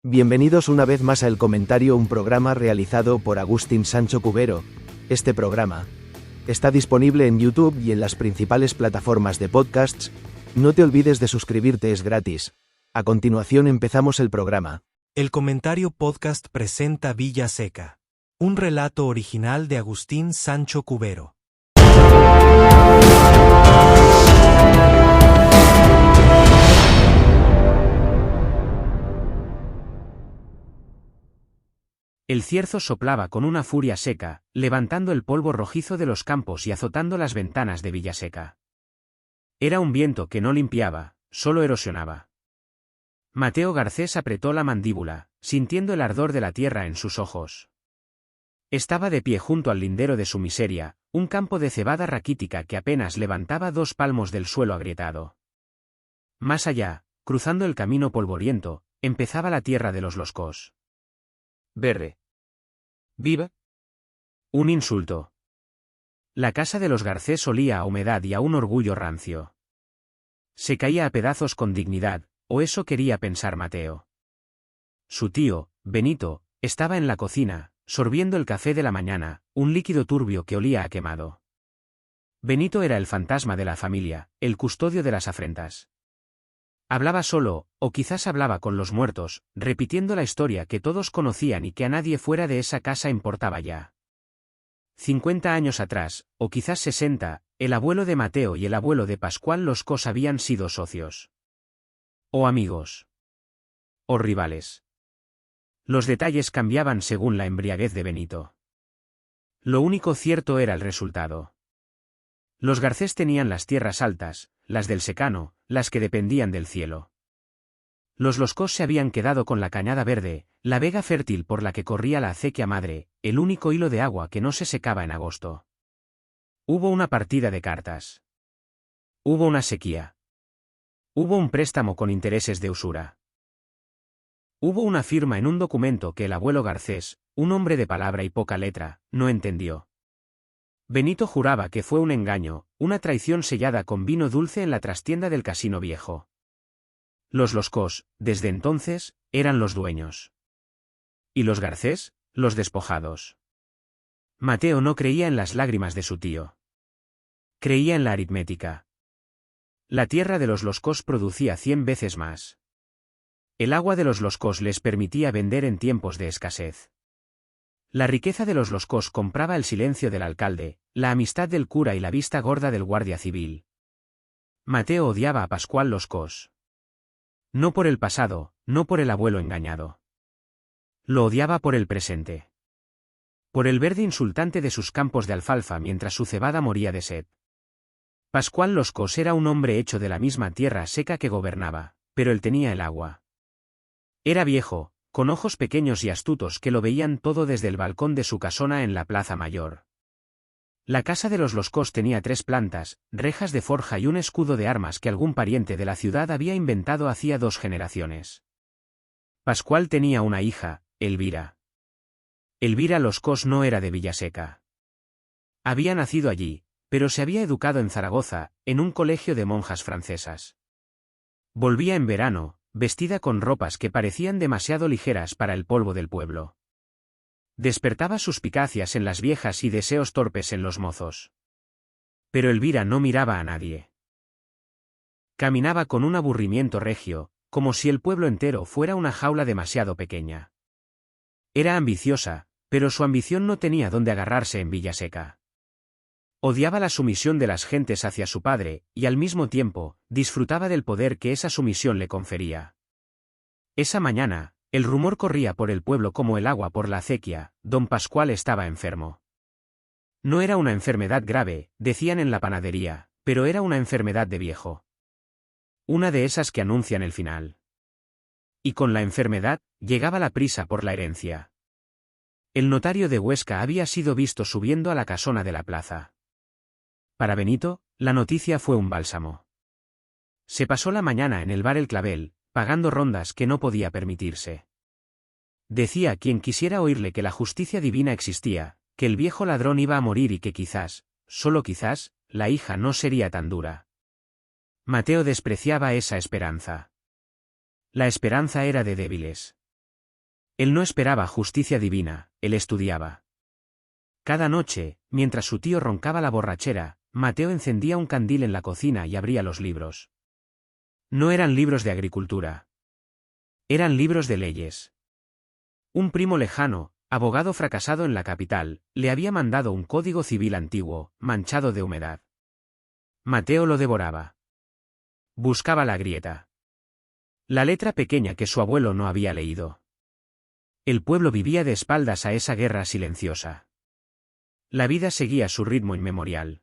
Bienvenidos una vez más a El Comentario, un programa realizado por Agustín Sancho Cubero. Este programa está disponible en YouTube y en las principales plataformas de podcasts. No te olvides de suscribirte, es gratis. A continuación empezamos el programa. El Comentario Podcast presenta Villa Seca, un relato original de Agustín Sancho Cubero. El cierzo soplaba con una furia seca, levantando el polvo rojizo de los campos y azotando las ventanas de Villaseca. Era un viento que no limpiaba, solo erosionaba. Mateo Garcés apretó la mandíbula, sintiendo el ardor de la tierra en sus ojos. Estaba de pie junto al lindero de su miseria, un campo de cebada raquítica que apenas levantaba 2 palmos del suelo agrietado. Más allá, cruzando el camino polvoriento, empezaba la tierra de los Loscos. Verde. ¿Viva? Un insulto. La casa de los Garcés olía a humedad y a un orgullo rancio. Se caía a pedazos con dignidad, o eso quería pensar Mateo. Su tío, Benito, estaba en la cocina, sorbiendo el café de la mañana, un líquido turbio que olía a quemado. Benito era el fantasma de la familia, el custodio de las afrentas. Hablaba solo, o quizás hablaba con los muertos, repitiendo la historia que todos conocían y que a nadie fuera de esa casa importaba ya. 50 años atrás, o quizás 60, el abuelo de Mateo y el abuelo de Pascual Loscos habían sido socios. O amigos. O rivales. Los detalles cambiaban según la embriaguez de Benito. Lo único cierto era el resultado. Los Garcés tenían las tierras altas, las del secano, las que dependían del cielo. Los Loscos se habían quedado con la cañada verde, la vega fértil por la que corría la acequia madre, el único hilo de agua que no se secaba en agosto. Hubo una partida de cartas. Hubo una sequía. Hubo un préstamo con intereses de usura. Hubo una firma en un documento que el abuelo Garcés, un hombre de palabra y poca letra, no entendió. Benito juraba que fue un engaño, una traición sellada con vino dulce en la trastienda del Casino Viejo. Los Loscos, desde entonces, eran los dueños. Y los Garcés, los despojados. Mateo no creía en las lágrimas de su tío. Creía en la aritmética. La tierra de los Loscos producía 100 veces más. El agua de los Loscos les permitía vender en tiempos de escasez. La riqueza de los Loscos compraba el silencio del alcalde, la amistad del cura y la vista gorda del guardia civil. Mateo odiaba a Pascual Loscos. No por el pasado, no por el abuelo engañado. Lo odiaba por el presente. Por el verde insultante de sus campos de alfalfa mientras su cebada moría de sed. Pascual Loscos era un hombre hecho de la misma tierra seca que gobernaba, pero él tenía el agua. Era viejo, con ojos pequeños y astutos que lo veían todo desde el balcón de su casona en la Plaza Mayor. La casa de los Loscos tenía 3 plantas, rejas de forja y un escudo de armas que algún pariente de la ciudad había inventado hacía 2 generaciones. Pascual tenía una hija, Elvira. Elvira Loscos no era de Villaseca. Había nacido allí, pero se había educado en Zaragoza, en un colegio de monjas francesas. Volvía en verano, vestida con ropas que parecían demasiado ligeras para el polvo del pueblo. Despertaba suspicacias en las viejas y deseos torpes en los mozos. Pero Elvira no miraba a nadie. Caminaba con un aburrimiento regio, como si el pueblo entero fuera una jaula demasiado pequeña. Era ambiciosa, pero su ambición no tenía dónde agarrarse en Villaseca. Odiaba la sumisión de las gentes hacia su padre, y al mismo tiempo, disfrutaba del poder que esa sumisión le confería. Esa mañana, el rumor corría por el pueblo como el agua por la acequia, don Pascual estaba enfermo. No era una enfermedad grave, decían en la panadería, pero era una enfermedad de viejo. Una de esas que anuncian el final. Y con la enfermedad, llegaba la prisa por la herencia. El notario de Huesca había sido visto subiendo a la casona de la plaza. Para Benito, la noticia fue un bálsamo. Se pasó la mañana en el bar El Clavel, pagando rondas que no podía permitirse. Decía a quien quisiera oírle que la justicia divina existía, que el viejo ladrón iba a morir y que quizás, solo quizás, la hija no sería tan dura. Mateo despreciaba esa esperanza. La esperanza era de débiles. Él no esperaba justicia divina, él estudiaba. Cada noche, mientras su tío roncaba la borrachera, Mateo encendía un candil en la cocina y abría los libros. No eran libros de agricultura. Eran libros de leyes. Un primo lejano, abogado fracasado en la capital, le había mandado un código civil antiguo, manchado de humedad. Mateo lo devoraba. Buscaba la grieta. La letra pequeña que su abuelo no había leído. El pueblo vivía de espaldas a esa guerra silenciosa. La vida seguía su ritmo inmemorial.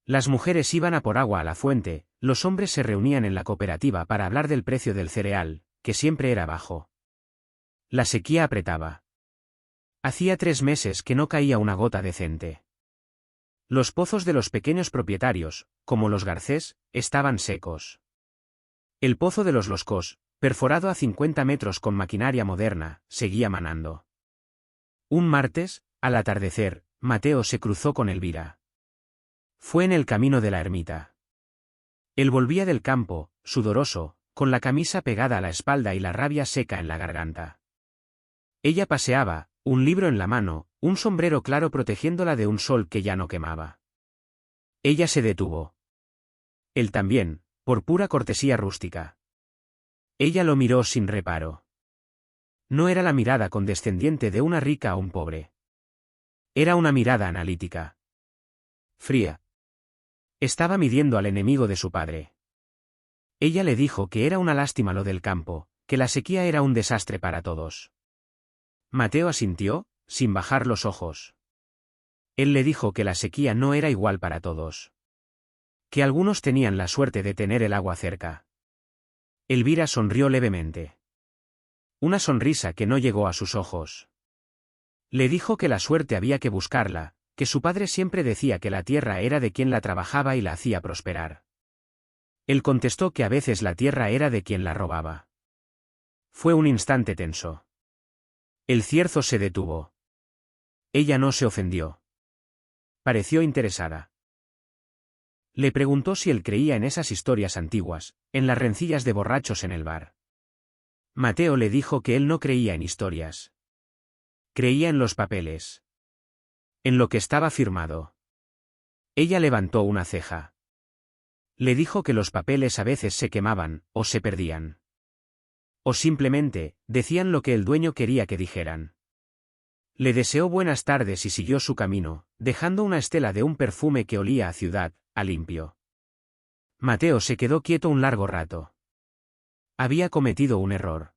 Las mujeres iban a por agua a la fuente, los hombres se reunían en la cooperativa para hablar del precio del cereal, que siempre era bajo. La sequía apretaba. Hacía 3 meses que no caía una gota decente. Los pozos de los pequeños propietarios, como los Garcés, estaban secos. El pozo de los Loscos, perforado a 50 metros con maquinaria moderna, seguía manando. Un martes, al atardecer, Mateo se cruzó con Elvira. Fue en el camino de la ermita. Él volvía del campo, sudoroso, con la camisa pegada a la espalda y la rabia seca en la garganta. Ella paseaba, un libro en la mano, un sombrero claro protegiéndola de un sol que ya no quemaba. Ella se detuvo. Él también, por pura cortesía rústica. Ella lo miró sin reparo. No era la mirada condescendiente de una rica a un pobre. Era una mirada analítica. Fría. Estaba midiendo al enemigo de su padre. Ella le dijo que era una lástima lo del campo, que la sequía era un desastre para todos. Mateo asintió, sin bajar los ojos. Él le dijo que la sequía no era igual para todos. Que algunos tenían la suerte de tener el agua cerca. Elvira sonrió levemente. Una sonrisa que no llegó a sus ojos. Le dijo que la suerte había que buscarla, que su padre siempre decía que la tierra era de quien la trabajaba y la hacía prosperar. Él contestó que a veces la tierra era de quien la robaba. Fue un instante tenso. El cierzo se detuvo. Ella no se ofendió. Pareció interesada. Le preguntó si él creía en esas historias antiguas, en las rencillas de borrachos en el bar. Mateo le dijo que él no creía en historias. Creía en los papeles. En lo que estaba firmado. Ella levantó una ceja. Le dijo que los papeles a veces se quemaban, o se perdían. O simplemente, decían lo que el dueño quería que dijeran. Le deseó buenas tardes y siguió su camino, dejando una estela de un perfume que olía a ciudad, a limpio. Mateo se quedó quieto un largo rato. Había cometido un error.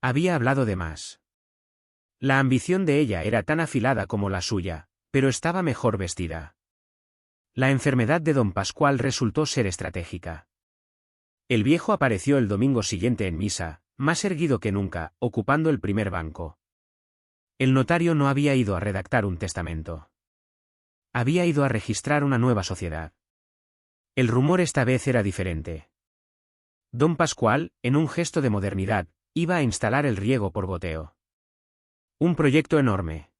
Había hablado de más. La ambición de ella era tan afilada como la suya, pero estaba mejor vestida. La enfermedad de don Pascual resultó ser estratégica. El viejo apareció el domingo siguiente en misa, más erguido que nunca, ocupando el primer banco. El notario no había ido a redactar un testamento. Había ido a registrar una nueva sociedad. El rumor esta vez era diferente. Don Pascual, en un gesto de modernidad, iba a instalar el riego por goteo. Un proyecto enorme.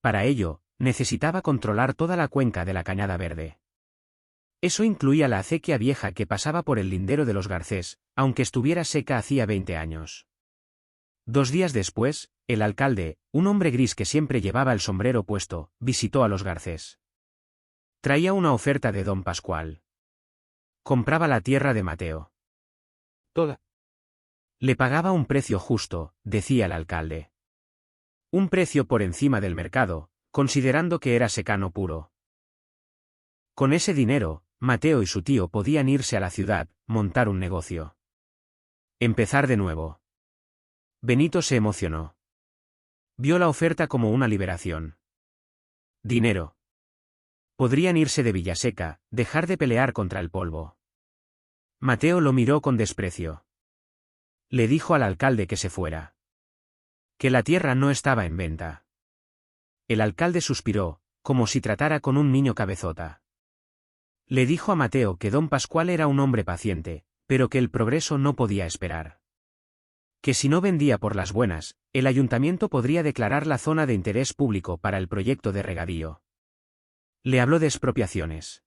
Para ello, necesitaba controlar toda la cuenca de la Cañada Verde. Eso incluía la acequia vieja que pasaba por el lindero de los Garcés, aunque estuviera seca hacía 20 años. 2 días después, el alcalde, un hombre gris que siempre llevaba el sombrero puesto, visitó a los Garcés. Traía una oferta de don Pascual. Compraba la tierra de Mateo. Toda. Le pagaba un precio justo, decía el alcalde. Un precio por encima del mercado, considerando que era secano puro. Con ese dinero, Mateo y su tío podían irse a la ciudad, montar un negocio. Empezar de nuevo. Benito se emocionó. Vio la oferta como una liberación. Dinero. Podrían irse de Villaseca, dejar de pelear contra el polvo. Mateo lo miró con desprecio. Le dijo al alcalde que se fuera. Que la tierra no estaba en venta. El alcalde suspiró, como si tratara con un niño cabezota. Le dijo a Mateo que don Pascual era un hombre paciente, pero que el progreso no podía esperar. Que si no vendía por las buenas, el ayuntamiento podría declarar la zona de interés público para el proyecto de regadío. Le habló de expropiaciones.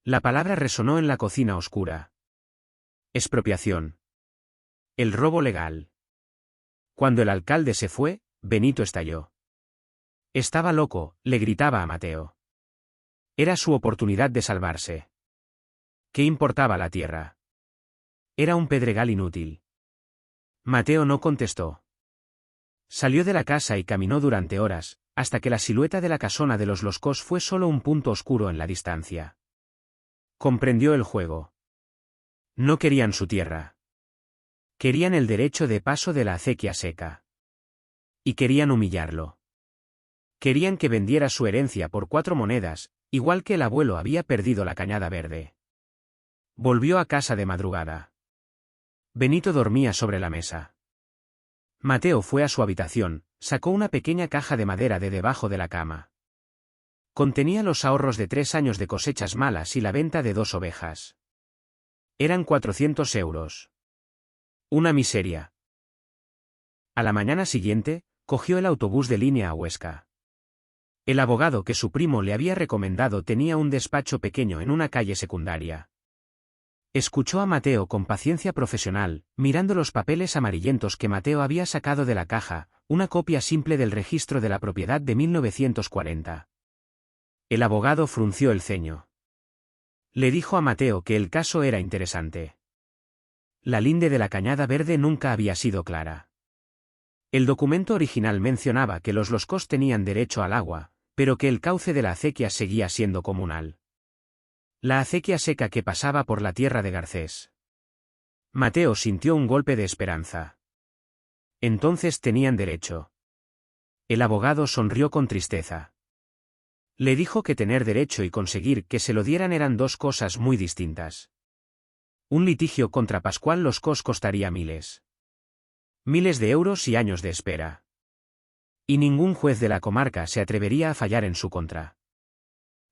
La palabra resonó en la cocina oscura. Expropiación. El robo legal. Cuando el alcalde se fue, Benito estalló. Estaba loco, le gritaba a Mateo. Era su oportunidad de salvarse. ¿Qué importaba la tierra? Era un pedregal inútil. Mateo no contestó. Salió de la casa y caminó durante horas, hasta que la silueta de la casona de los Loscos fue solo un punto oscuro en la distancia. Comprendió el juego. No querían su tierra. Querían el derecho de paso de la acequia seca. Y querían humillarlo. Querían que vendiera su herencia por 4 monedas, igual que el abuelo había perdido la cañada verde. Volvió a casa de madrugada. Benito dormía sobre la mesa. Mateo fue a su habitación, sacó una pequeña caja de madera de debajo de la cama. Contenía los ahorros de 3 años de cosechas malas y la venta de 2 ovejas. Eran 400 euros. Una miseria. A la mañana siguiente, cogió el autobús de línea a Huesca. El abogado que su primo le había recomendado tenía un despacho pequeño en una calle secundaria. Escuchó a Mateo con paciencia profesional, mirando los papeles amarillentos que Mateo había sacado de la caja, una copia simple del registro de la propiedad de 1940. El abogado frunció el ceño. Le dijo a Mateo que el caso era interesante. La linde de la cañada verde nunca había sido clara. El documento original mencionaba que los Loscos tenían derecho al agua, pero que el cauce de la acequia seguía siendo comunal. La acequia seca que pasaba por la tierra de Garcés. Mateo sintió un golpe de esperanza. Entonces tenían derecho. El abogado sonrió con tristeza. Le dijo que tener derecho y conseguir que se lo dieran eran 2 cosas muy distintas. Un litigio contra Pascual Loscos costaría miles de euros y años de espera. Y ningún juez de la comarca se atrevería a fallar en su contra.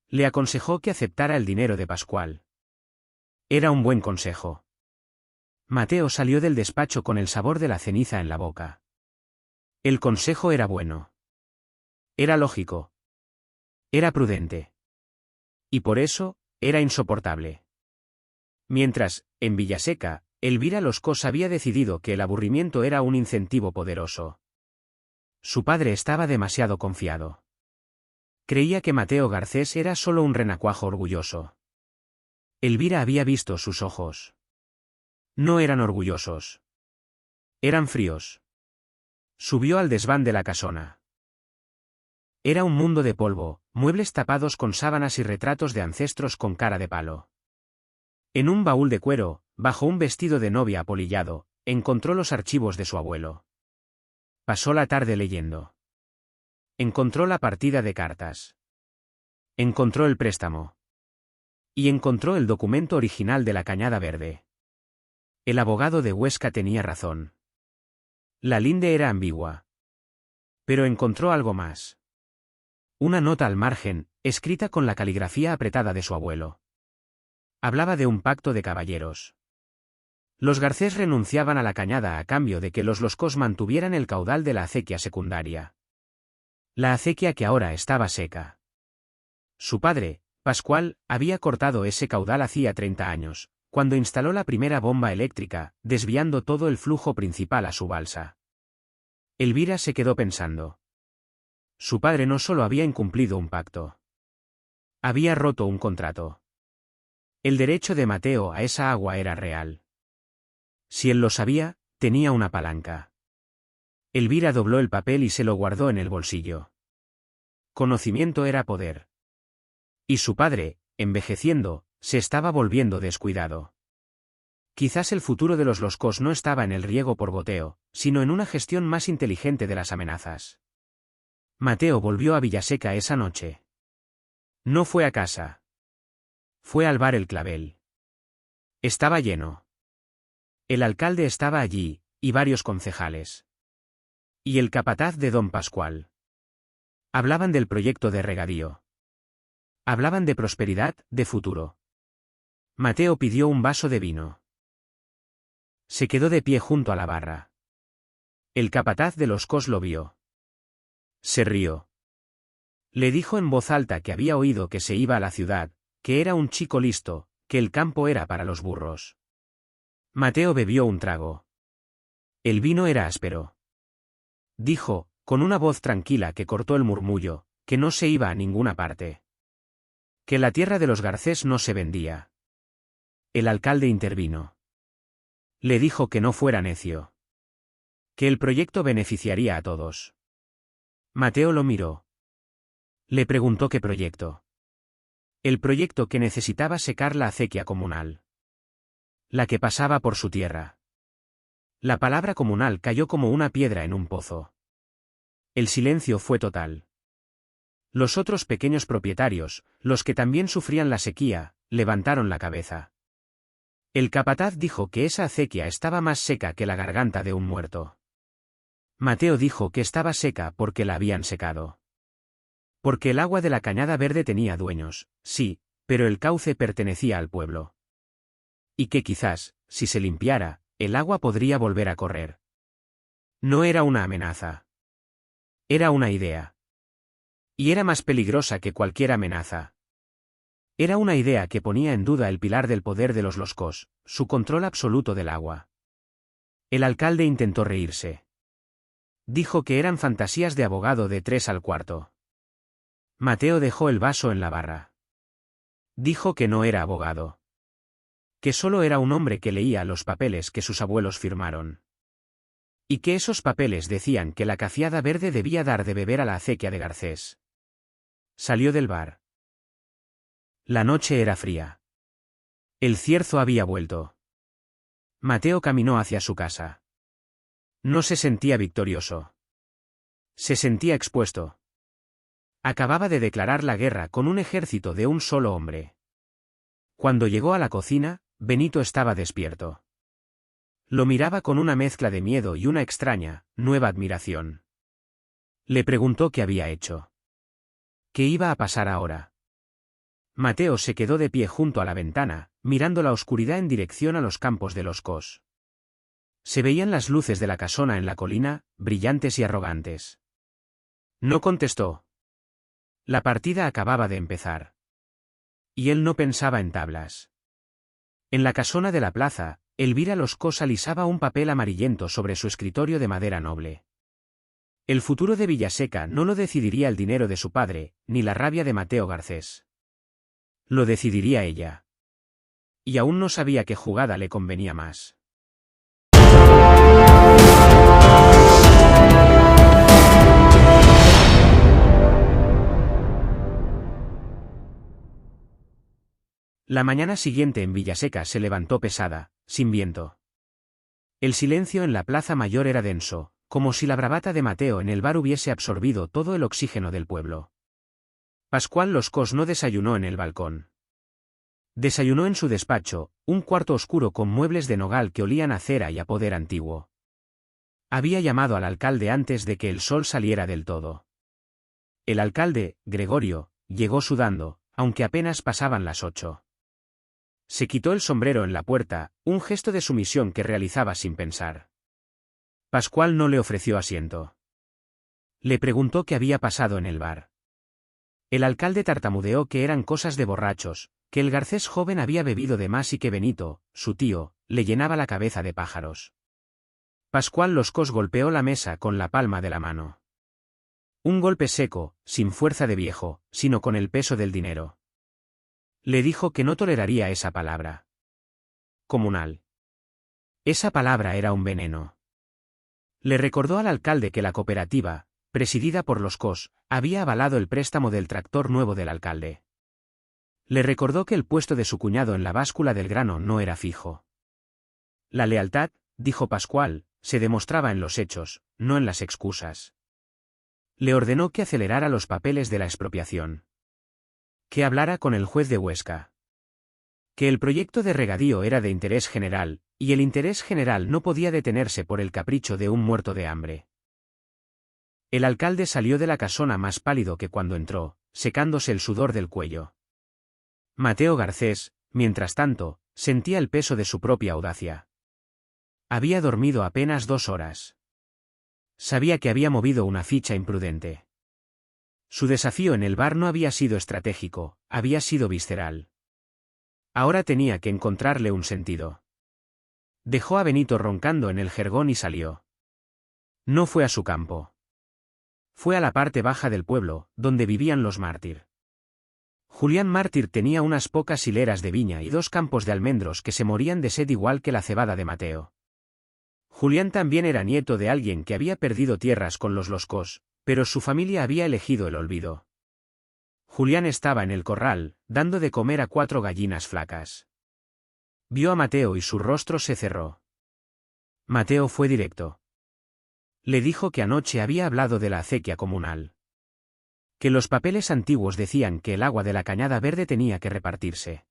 Le aconsejó que aceptara el dinero de Pascual. Era un buen consejo. Mateo salió del despacho con el sabor de la ceniza en la boca. El consejo era bueno. Era lógico. Era prudente. Y por eso, era insoportable. Mientras, en Villaseca, Elvira Loscos había decidido que el aburrimiento era un incentivo poderoso. Su padre estaba demasiado confiado. Creía que Mateo Garcés era solo un renacuajo orgulloso. Elvira había visto sus ojos. No eran orgullosos. Eran fríos. Subió al desván de la casona. Era un mundo de polvo, muebles tapados con sábanas y retratos de ancestros con cara de palo. En un baúl de cuero, bajo un vestido de novia apolillado, encontró los archivos de su abuelo. Pasó la tarde leyendo. Encontró la partida de cartas. Encontró el préstamo. Y encontró el documento original de la cañada verde. El abogado de Huesca tenía razón. La linde era ambigua. Pero encontró algo más. Una nota al margen, escrita con la caligrafía apretada de su abuelo. Hablaba de un pacto de caballeros. Los Garcés renunciaban a la cañada a cambio de que los Loscos mantuvieran el caudal de la acequia secundaria. La acequia que ahora estaba seca. Su padre, Pascual, había cortado ese caudal hacía 30 años, cuando instaló la primera bomba eléctrica, desviando todo el flujo principal a su balsa. Elvira se quedó pensando. Su padre no solo había incumplido un pacto. Había roto un contrato. El derecho de Mateo a esa agua era real. Si él lo sabía, tenía una palanca. Elvira dobló el papel y se lo guardó en el bolsillo. Conocimiento era poder. Y su padre, envejeciendo, se estaba volviendo descuidado. Quizás el futuro de los Loscos no estaba en el riego por goteo, sino en una gestión más inteligente de las amenazas. Mateo volvió a Villaseca esa noche. No fue a casa. Fue al bar El Clavel. Estaba lleno. El alcalde estaba allí, y varios concejales. Y el capataz de don Pascual. Hablaban del proyecto de regadío. Hablaban de prosperidad, de futuro. Mateo pidió un vaso de vino. Se quedó de pie junto a la barra. El capataz de Loscos lo vio. Se rió. Le dijo en voz alta que había oído que se iba a la ciudad, que era un chico listo, que el campo era para los burros. Mateo bebió un trago. El vino era áspero. Dijo, con una voz tranquila que cortó el murmullo, que no se iba a ninguna parte. Que la tierra de los Garcés no se vendía. El alcalde intervino. Le dijo que no fuera necio. Que el proyecto beneficiaría a todos. Mateo lo miró. Le preguntó qué proyecto. El proyecto que necesitaba secar la acequia comunal. La que pasaba por su tierra. La palabra comunal cayó como una piedra en un pozo. El silencio fue total. Los otros pequeños propietarios, los que también sufrían la sequía, levantaron la cabeza. El capataz dijo que esa acequia estaba más seca que la garganta de un muerto. Mateo dijo que estaba seca porque la habían secado. Porque el agua de la cañada verde tenía dueños, sí, pero el cauce pertenecía al pueblo. Y que quizás, si se limpiara, el agua podría volver a correr. No era una amenaza. Era una idea. Y era más peligrosa que cualquier amenaza. Era una idea que ponía en duda el pilar del poder de los Loscos, su control absoluto del agua. El alcalde intentó reírse. Dijo que eran fantasías de abogado de 3 al cuarto. Mateo dejó el vaso en la barra. Dijo que no era abogado. Que solo era un hombre que leía los papeles que sus abuelos firmaron. Y que esos papeles decían que la cafiada verde debía dar de beber a la acequia de Garcés. Salió del bar. La noche era fría. El cierzo había vuelto. Mateo caminó hacia su casa. No se sentía victorioso. Se sentía expuesto. Acababa de declarar la guerra con un ejército de un solo hombre. Cuando llegó a la cocina, Benito estaba despierto. Lo miraba con una mezcla de miedo y una extraña, nueva admiración. Le preguntó qué había hecho. ¿Qué iba a pasar ahora? Mateo se quedó de pie junto a la ventana, mirando la oscuridad en dirección a los campos de los Cos. Se veían las luces de la casona en la colina, brillantes y arrogantes. No contestó. La partida acababa de empezar. Y él no pensaba en tablas. En la casona de la plaza, Elvira Loscos alisaba un papel amarillento sobre su escritorio de madera noble. El futuro de Villaseca no lo decidiría el dinero de su padre, ni la rabia de Mateo Garcés. Lo decidiría ella. Y aún no sabía qué jugada le convenía más. La mañana siguiente en Villaseca se levantó pesada, sin viento. El silencio en la plaza mayor era denso, como si la bravata de Mateo en el bar hubiese absorbido todo el oxígeno del pueblo. Pascual Loscos no desayunó en el balcón. Desayunó en su despacho, un cuarto oscuro con muebles de nogal que olían a cera y a poder antiguo. Había llamado al alcalde antes de que el sol saliera del todo. El alcalde, Gregorio, llegó sudando, aunque apenas pasaban las 8. Se quitó el sombrero en la puerta, un gesto de sumisión que realizaba sin pensar. Pascual no le ofreció asiento. Le preguntó qué había pasado en el bar. El alcalde tartamudeó que eran cosas de borrachos, que el Garcés joven había bebido de más y que Benito, su tío, le llenaba la cabeza de pájaros. Pascual Loscos golpeó la mesa con la palma de la mano. Un golpe seco, sin fuerza de viejo, sino con el peso del dinero. Le dijo que no toleraría esa palabra. Comunal. Esa palabra era un veneno. Le recordó al alcalde que la cooperativa, presidida por Loscos, había avalado el préstamo del tractor nuevo del alcalde. Le recordó que el puesto de su cuñado en la báscula del grano no era fijo. La lealtad, dijo Pascual, se demostraba en los hechos, no en las excusas. Le ordenó que acelerara los papeles de la expropiación. Que hablara con el juez de Huesca. Que el proyecto de regadío era de interés general, y el interés general no podía detenerse por el capricho de un muerto de hambre. El alcalde salió de la casona más pálido que cuando entró, secándose el sudor del cuello. Mateo Garcés, mientras tanto, sentía el peso de su propia audacia. Había dormido apenas 2 horas. Sabía que había movido una ficha imprudente. Su desafío en el bar no había sido estratégico, había sido visceral. Ahora tenía que encontrarle un sentido. Dejó a Benito roncando en el jergón y salió. No fue a su campo. Fue a la parte baja del pueblo, donde vivían los Mártir. Julián Mártir tenía unas pocas hileras de viña y 2 campos de almendros que se morían de sed igual que la cebada de Mateo. Julián también era nieto de alguien que había perdido tierras con los Loscos, pero su familia había elegido el olvido. Julián estaba en el corral, dando de comer a 4 gallinas flacas. Vio a Mateo y su rostro se cerró. Mateo fue directo. Le dijo que anoche había hablado de la acequia comunal. Que los papeles antiguos decían que el agua de la cañada verde tenía que repartirse.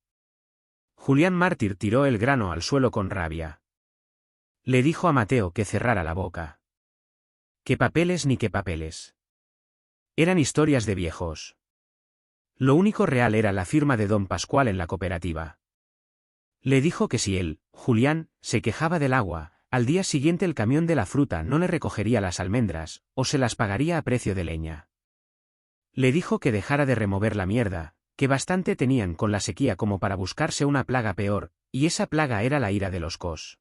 Julián Mártir tiró el grano al suelo con rabia. Le dijo a Mateo que cerrara la boca. ¿Qué papeles ni qué papeles? Eran historias de viejos. Lo único real era la firma de don Pascual en la cooperativa. Le dijo que si él, Julián, se quejaba del agua, al día siguiente el camión de la fruta no le recogería las almendras, o se las pagaría a precio de leña. Le dijo que dejara de remover la mierda, que bastante tenían con la sequía como para buscarse una plaga peor, y esa plaga era la ira de los Cos.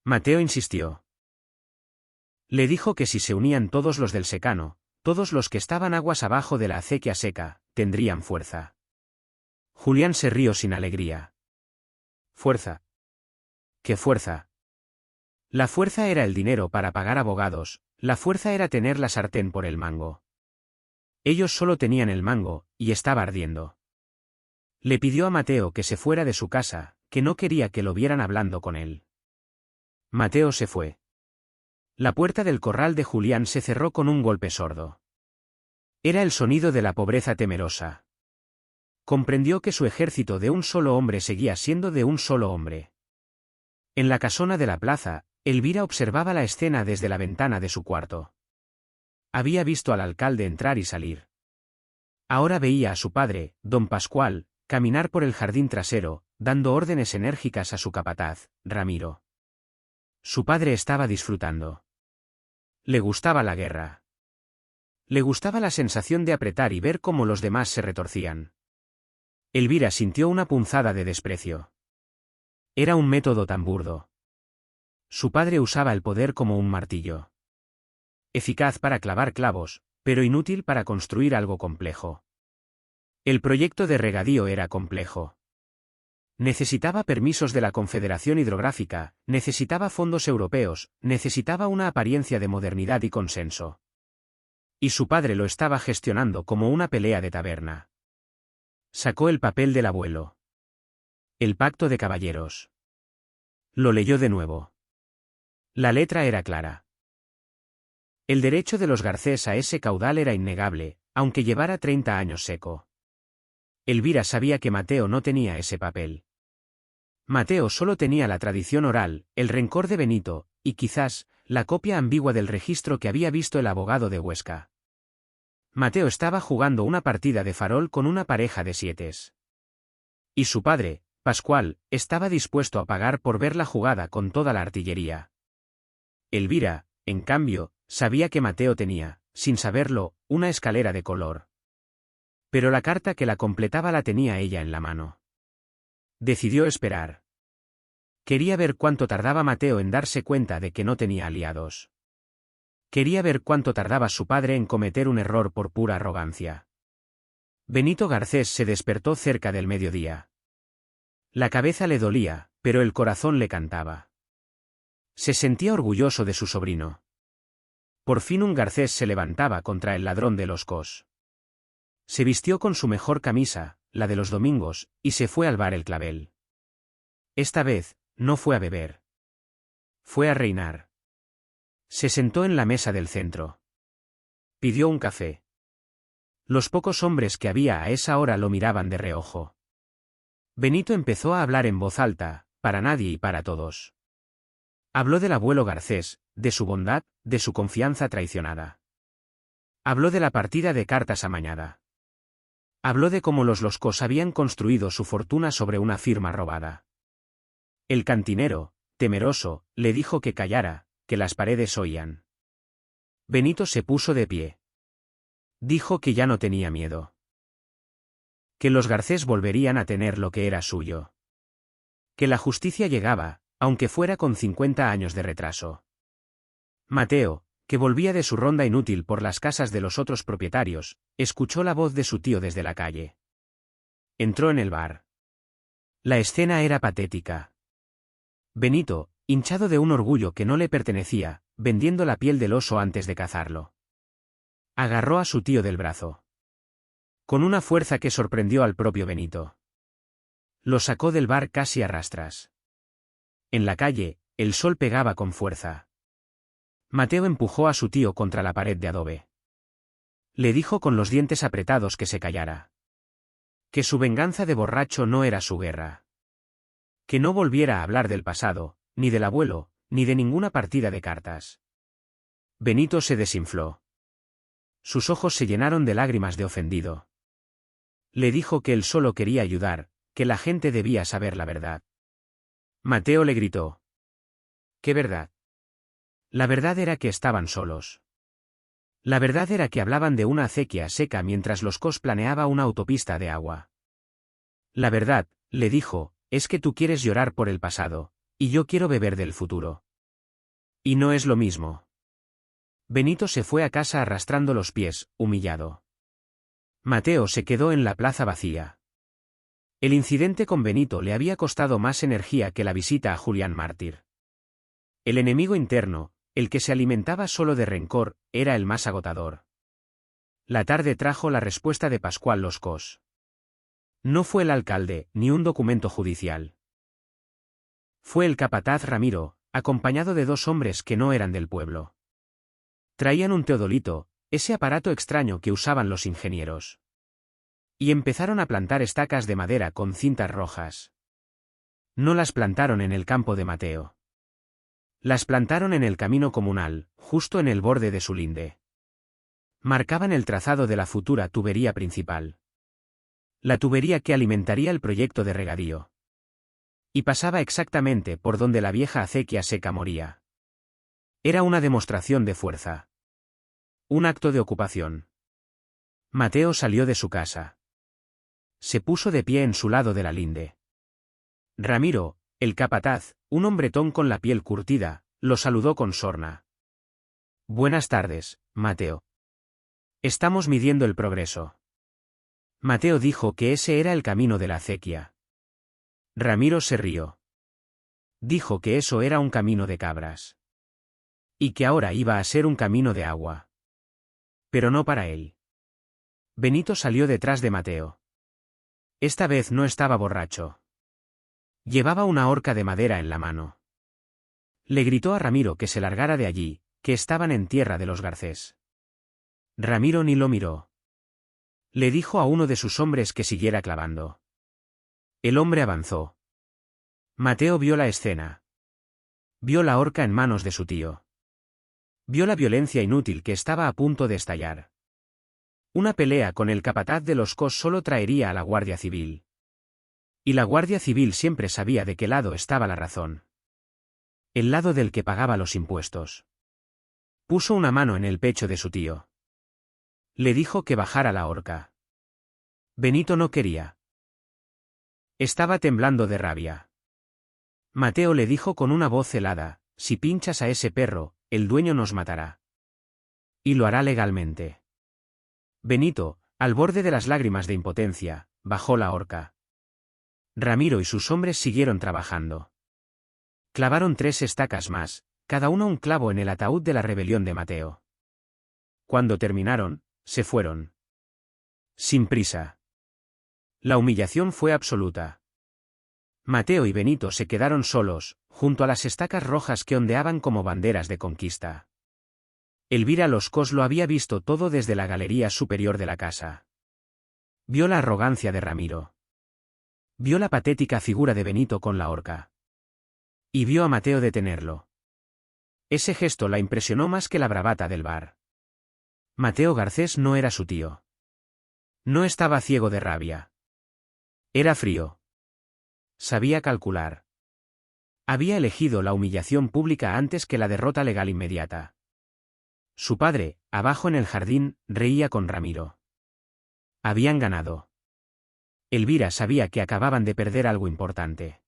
Mateo insistió. Le dijo que si se unían todos los del secano, todos los que estaban aguas abajo de la acequia seca, tendrían fuerza. Julián se rió sin alegría. ¿Fuerza? ¿Qué fuerza? La fuerza era el dinero para pagar abogados, la fuerza era tener la sartén por el mango. Ellos solo tenían el mango, y estaba ardiendo. Le pidió a Mateo que se fuera de su casa, que no quería que lo vieran hablando con él. Mateo se fue. La puerta del corral de Julián se cerró con un golpe sordo. Era el sonido de la pobreza temerosa. Comprendió que su ejército de un solo hombre seguía siendo de un solo hombre. En la casona de la plaza, Elvira observaba la escena desde la ventana de su cuarto. Había visto al alcalde entrar y salir. Ahora veía a su padre, don Pascual, caminar por el jardín trasero, dando órdenes enérgicas a su capataz, Ramiro. Su padre estaba disfrutando. Le gustaba la guerra. Le gustaba la sensación de apretar y ver cómo los demás se retorcían. Elvira sintió una punzada de desprecio. Era un método tan burdo. Su padre usaba el poder como un martillo. Eficaz para clavar clavos, pero inútil para construir algo complejo. El proyecto de regadío era complejo. Necesitaba permisos de la Confederación Hidrográfica, necesitaba fondos europeos, necesitaba una apariencia de modernidad y consenso. Y su padre lo estaba gestionando como una pelea de taberna. Sacó el papel del abuelo. El pacto de caballeros. Lo leyó de nuevo. La letra era clara. El derecho de los Garcés a ese caudal era innegable, aunque llevara 30 años seco. Elvira sabía que Mateo no tenía ese papel. Mateo solo tenía la tradición oral, el rencor de Benito, y quizás, la copia ambigua del registro que había visto el abogado de Huesca. Mateo estaba jugando una partida de farol con una pareja de sietes. Y su padre, Pascual, estaba dispuesto a pagar por ver la jugada con toda la artillería. Elvira, en cambio, sabía que Mateo tenía, sin saberlo, una escalera de color. Pero la carta que la completaba la tenía ella en la mano. Decidió esperar. Quería ver cuánto tardaba Mateo en darse cuenta de que no tenía aliados. Quería ver cuánto tardaba su padre en cometer un error por pura arrogancia. Benito Garcés se despertó cerca del mediodía. La cabeza le dolía, pero el corazón le cantaba. Se sentía orgulloso de su sobrino. Por fin un Garcés se levantaba contra el ladrón de los Cos. Se vistió con su mejor camisa, la de los domingos, y se fue al bar El Clavel. Esta vez, no fue a beber. Fue a reinar. Se sentó en la mesa del centro. Pidió un café. Los pocos hombres que había a esa hora lo miraban de reojo. Benito empezó a hablar en voz alta, para nadie y para todos. Habló del abuelo Garcés, de su bondad, de su confianza traicionada. Habló de la partida de cartas amañada. Habló de cómo los Loscos habían construido su fortuna sobre una firma robada. El cantinero, temeroso, le dijo que callara, que las paredes oían. Benito se puso de pie. Dijo que ya no tenía miedo. Que los Garcés volverían a tener lo que era suyo. Que la justicia llegaba, aunque fuera con 50 años de retraso. Mateo, que volvía de su ronda inútil por las casas de los otros propietarios, escuchó la voz de su tío desde la calle. Entró en el bar. La escena era patética. Benito, hinchado de un orgullo que no le pertenecía, vendiendo la piel del oso antes de cazarlo. Agarró a su tío del brazo. Con una fuerza que sorprendió al propio Benito. Lo sacó del bar casi a rastras. En la calle, el sol pegaba con fuerza. Mateo empujó a su tío contra la pared de adobe. Le dijo con los dientes apretados que se callara. Que su venganza de borracho no era su guerra. Que no volviera a hablar del pasado, ni del abuelo, ni de ninguna partida de cartas. Benito se desinfló. Sus ojos se llenaron de lágrimas de ofendido. Le dijo que él solo quería ayudar, que la gente debía saber la verdad. Mateo le gritó. ¿Qué verdad? La verdad era que estaban solos. La verdad era que hablaban de una acequia seca mientras los Cos planeaba una autopista de agua. La verdad, le dijo, es que tú quieres llorar por el pasado, y yo quiero beber del futuro. Y no es lo mismo. Benito se fue a casa arrastrando los pies, humillado. Mateo se quedó en la plaza vacía. El incidente con Benito le había costado más energía que la visita a Julián Mártir. El enemigo interno, el que se alimentaba solo de rencor, era el más agotador. La tarde trajo la respuesta de Pascual Los Cos. No fue el alcalde, ni un documento judicial. Fue el capataz Ramiro, acompañado de dos hombres que no eran del pueblo. Traían un teodolito, ese aparato extraño que usaban los ingenieros. Y empezaron a plantar estacas de madera con cintas rojas. No las plantaron en el campo de Mateo. Las plantaron en el camino comunal, justo en el borde de su linde. Marcaban el trazado de la futura tubería principal. La tubería que alimentaría el proyecto de regadío. Y pasaba exactamente por donde la vieja acequia seca moría. Era una demostración de fuerza. Un acto de ocupación. Mateo salió de su casa. Se puso de pie en su lado de la linde. Ramiro, el capataz, un hombretón con la piel curtida, lo saludó con sorna. Buenas tardes, Mateo. Estamos midiendo el progreso. Mateo dijo que ese era el camino de la acequia. Ramiro se rió. Dijo que eso era un camino de cabras. Y que ahora iba a ser un camino de agua. Pero no para él. Benito salió detrás de Mateo. Esta vez no estaba borracho. Llevaba una horca de madera en la mano. Le gritó a Ramiro que se largara de allí, que estaban en tierra de los Garcés. Ramiro ni lo miró. Le dijo a uno de sus hombres que siguiera clavando. El hombre avanzó. Mateo vio la escena. Vio la horca en manos de su tío. Vio la violencia inútil que estaba a punto de estallar. Una pelea con el capataz de los Cos solo traería a la Guardia Civil. Y la Guardia Civil siempre sabía de qué lado estaba la razón. El lado del que pagaba los impuestos. Puso una mano en el pecho de su tío. Le dijo que bajara la horca. Benito no quería. Estaba temblando de rabia. Mateo le dijo con una voz helada, si pinchas a ese perro, el dueño nos matará. Y lo hará legalmente. Benito, al borde de las lágrimas de impotencia, bajó la horca. Ramiro y sus hombres siguieron trabajando. Clavaron 3 estacas más, cada uno un clavo en el ataúd de la rebelión de Mateo. Cuando terminaron, se fueron. Sin prisa. La humillación fue absoluta. Mateo y Benito se quedaron solos, junto a las estacas rojas que ondeaban como banderas de conquista. Elvira Los Cos lo había visto todo desde la galería superior de la casa. Vio la arrogancia de Ramiro. Vio la patética figura de Benito con la horca. Y vio a Mateo detenerlo. Ese gesto la impresionó más que la bravata del bar. Mateo Garcés no era su tío. No estaba ciego de rabia. Era frío. Sabía calcular. Había elegido la humillación pública antes que la derrota legal inmediata. Su padre, abajo en el jardín, reía con Ramiro. Habían ganado. Elvira sabía que acababan de perder algo importante.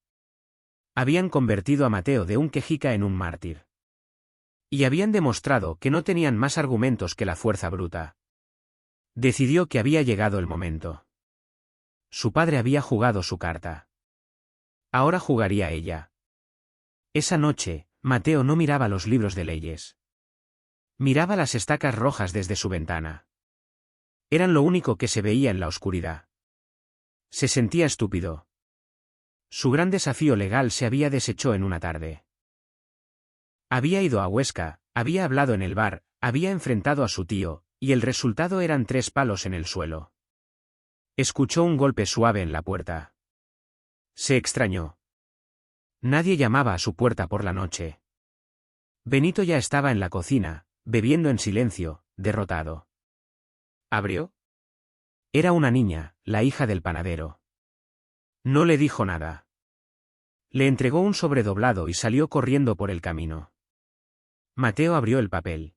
Habían convertido a Mateo de un quejica en un mártir. Y habían demostrado que no tenían más argumentos que la fuerza bruta. Decidió que había llegado el momento. Su padre había jugado su carta. Ahora jugaría ella. Esa noche, Mateo no miraba los libros de leyes. Miraba las estacas rojas desde su ventana. Eran lo único que se veía en la oscuridad. Se sentía estúpido. Su gran desafío legal se había deshecho en una tarde. Había ido a Huesca, había hablado en el bar, había enfrentado a su tío, y el resultado eran 3 palos en el suelo. Escuchó un golpe suave en la puerta. Se extrañó. Nadie llamaba a su puerta por la noche. Benito ya estaba en la cocina, bebiendo en silencio, derrotado. ¿Abrió? Era una niña, la hija del panadero. No le dijo nada. Le entregó un sobre doblado y salió corriendo por el camino. Mateo abrió el papel.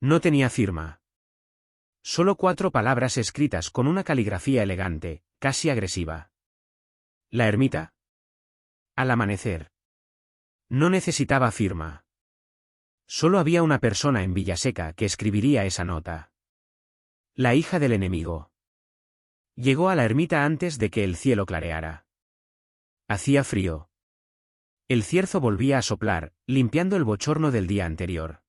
No tenía firma. Solo 4 palabras escritas con una caligrafía elegante, casi agresiva. La ermita. Al amanecer. No necesitaba firma. Solo había una persona en Villaseca que escribiría esa nota. La hija del enemigo. Llegó a la ermita antes de que el cielo clareara. Hacía frío. El cierzo volvía a soplar, limpiando el bochorno del día anterior.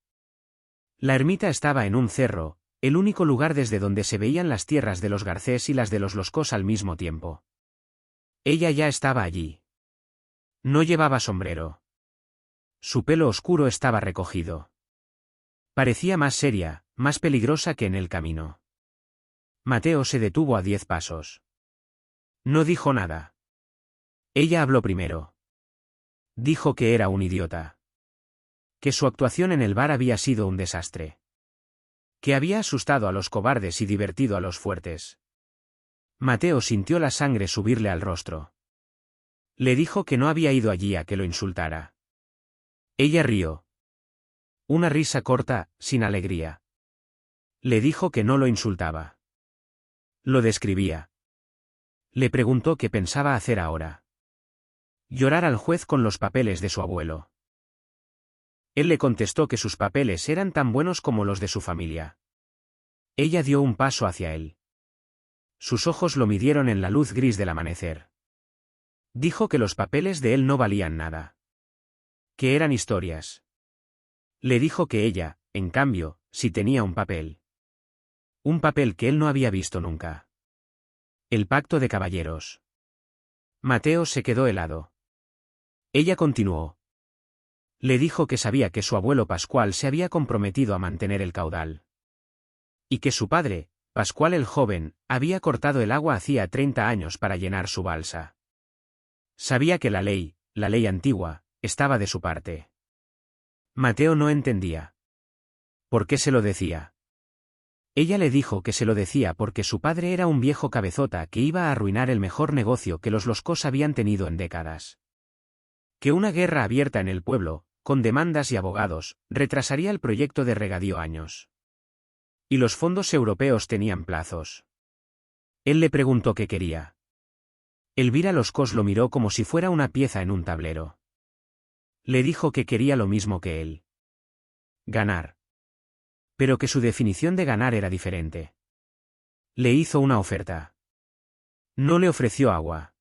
La ermita estaba en un cerro, el único lugar desde donde se veían las tierras de los Garcés y las de los Loscos al mismo tiempo. Ella ya estaba allí. No llevaba sombrero. Su pelo oscuro estaba recogido. Parecía más seria, más peligrosa que en el camino. Mateo se detuvo a 10 pasos. No dijo nada. Ella habló primero. Dijo que era un idiota. Que su actuación en el bar había sido un desastre. Que había asustado a los cobardes y divertido a los fuertes. Mateo sintió la sangre subirle al rostro. Le dijo que no había ido allí a que lo insultara. Ella rió. Una risa corta, sin alegría. Le dijo que no lo insultaba. Lo describía. Le preguntó qué pensaba hacer ahora. Llorar al juez con los papeles de su abuelo. Él le contestó que sus papeles eran tan buenos como los de su familia. Ella dio un paso hacia él. Sus ojos lo midieron en la luz gris del amanecer. Dijo que los papeles de él no valían nada. Que eran historias. Le dijo que ella, en cambio, sí tenía un papel. Un papel que él no había visto nunca. El pacto de caballeros. Mateo se quedó helado. Ella continuó. Le dijo que sabía que su abuelo Pascual se había comprometido a mantener el caudal. Y que su padre, Pascual el joven, había cortado el agua hacía 30 años para llenar su balsa. Sabía que la ley antigua, estaba de su parte. Mateo no entendía. ¿Por qué se lo decía? Ella le dijo que se lo decía porque su padre era un viejo cabezota que iba a arruinar el mejor negocio que los Loscos habían tenido en décadas. Que una guerra abierta en el pueblo, con demandas y abogados, retrasaría el proyecto de regadío años. Y los fondos europeos tenían plazos. Él le preguntó qué quería. Elvira Loscos lo miró como si fuera una pieza en un tablero. Le dijo que quería lo mismo que él. Ganar. Pero que su definición de ganar era diferente. Le hizo una oferta. No le ofreció agua.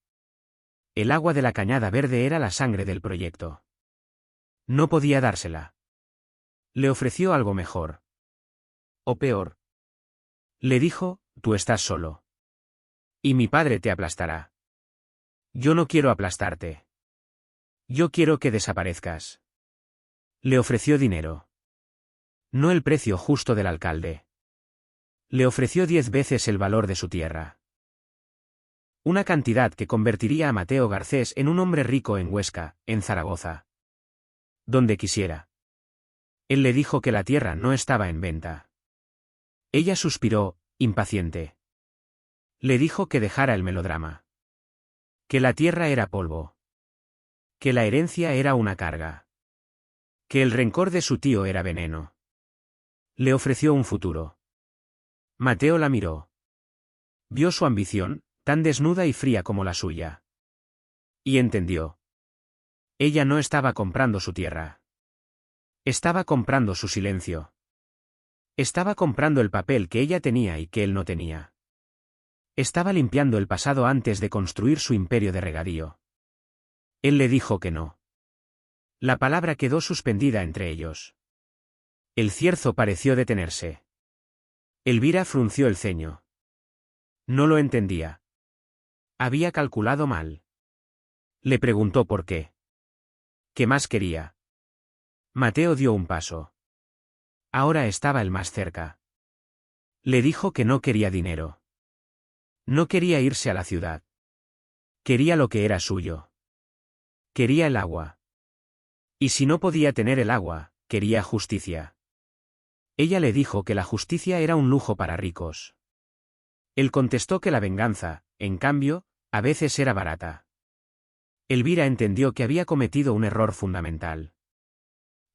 El agua de la cañada verde era la sangre del proyecto. No podía dársela. Le ofreció algo mejor. O peor. Le dijo, tú estás solo. Y mi padre te aplastará. Yo no quiero aplastarte. Yo quiero que desaparezcas. Le ofreció dinero. No el precio justo del alcalde. Le ofreció 10 veces el valor de su tierra. Una cantidad que convertiría a Mateo Garcés en un hombre rico en Huesca, en Zaragoza. Donde quisiera. Él le dijo que la tierra no estaba en venta. Ella suspiró, impaciente. Le dijo que dejara el melodrama. Que la tierra era polvo. Que la herencia era una carga. Que el rencor de su tío era veneno. Le ofreció un futuro. Mateo la miró. Vio su ambición, tan desnuda y fría como la suya. Y entendió. Ella no estaba comprando su tierra. Estaba comprando su silencio. Estaba comprando el papel que ella tenía y que él no tenía. Estaba limpiando el pasado antes de construir su imperio de regadío. Él le dijo que no. La palabra quedó suspendida entre ellos. El cierzo pareció detenerse. Elvira frunció el ceño. No lo entendía. Había calculado mal. Le preguntó por qué. ¿Qué más quería? Mateo dio un paso. Ahora estaba el más cerca. Le dijo que no quería dinero. No quería irse a la ciudad. Quería lo que era suyo. Quería el agua. Y si no podía tener el agua, quería justicia. Ella le dijo que la justicia era un lujo para ricos. Él contestó que la venganza, en cambio, a veces era barata. Elvira entendió que había cometido un error fundamental.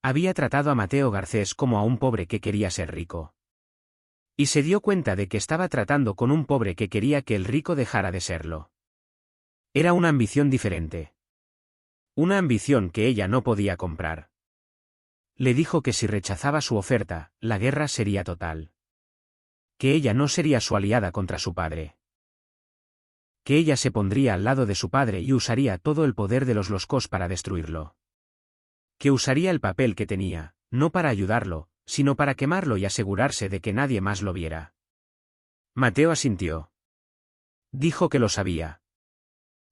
Había tratado a Mateo Garcés como a un pobre que quería ser rico. Y se dio cuenta de que estaba tratando con un pobre que quería que el rico dejara de serlo. Era una ambición diferente. Una ambición que ella no podía comprar. Le dijo que si rechazaba su oferta, la guerra sería total. Que ella no sería su aliada contra su padre. Que ella se pondría al lado de su padre y usaría todo el poder de los Loscos para destruirlo. Que usaría el papel que tenía, no para ayudarlo, sino para quemarlo y asegurarse de que nadie más lo viera. Mateo asintió. Dijo que lo sabía.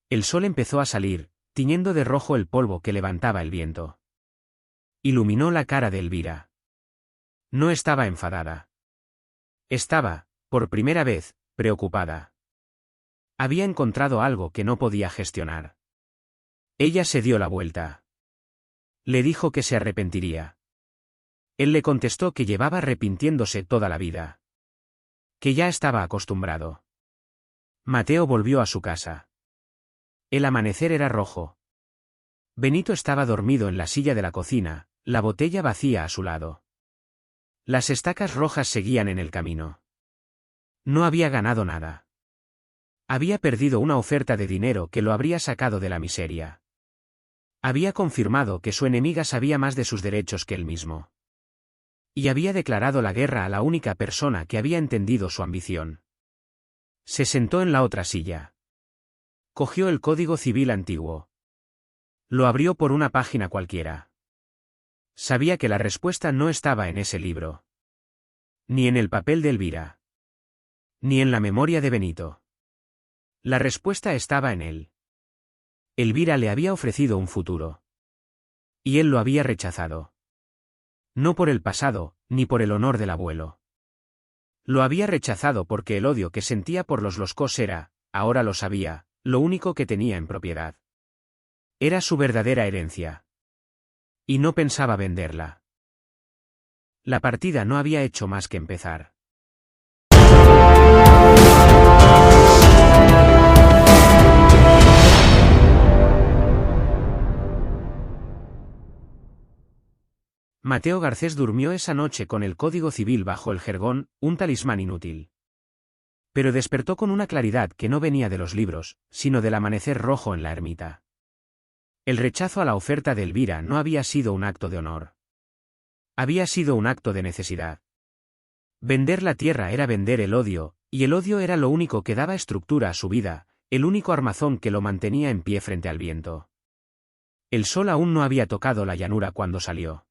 El sol empezó a salir, tiñendo de rojo el polvo que levantaba el viento. Iluminó la cara de Elvira. No estaba enfadada. Estaba, por primera vez, preocupada. Había encontrado algo que no podía gestionar. Ella se dio la vuelta. Le dijo que se arrepentiría. Él le contestó que llevaba arrepintiéndose toda la vida. Que ya estaba acostumbrado. Mateo volvió a su casa. El amanecer era rojo. Benito estaba dormido en la silla de la cocina, la botella vacía a su lado. Las estacas rojas seguían en el camino. No había ganado nada. Había perdido una oferta de dinero que lo habría sacado de la miseria. Había confirmado que su enemiga sabía más de sus derechos que él mismo. Y había declarado la guerra a la única persona que había entendido su ambición. Se sentó en la otra silla. Cogió el Código Civil antiguo. Lo abrió por una página cualquiera. Sabía que la respuesta no estaba en ese libro. Ni en el papel de Elvira. Ni en la memoria de Benito. La respuesta estaba en él. Elvira le había ofrecido un futuro. Y él lo había rechazado. No por el pasado, ni por el honor del abuelo. Lo había rechazado porque el odio que sentía por los Loscos era, ahora lo sabía, lo único que tenía en propiedad. Era su verdadera herencia. Y no pensaba venderla. La partida no había hecho más que empezar. Mateo Garcés durmió esa noche con el Código Civil bajo el jergón, un talismán inútil. Pero despertó con una claridad que no venía de los libros, sino del amanecer rojo en la ermita. El rechazo a la oferta de Elvira no había sido un acto de honor. Había sido un acto de necesidad. Vender la tierra era vender el odio, y el odio era lo único que daba estructura a su vida, el único armazón que lo mantenía en pie frente al viento. El sol aún no había tocado la llanura cuando salió.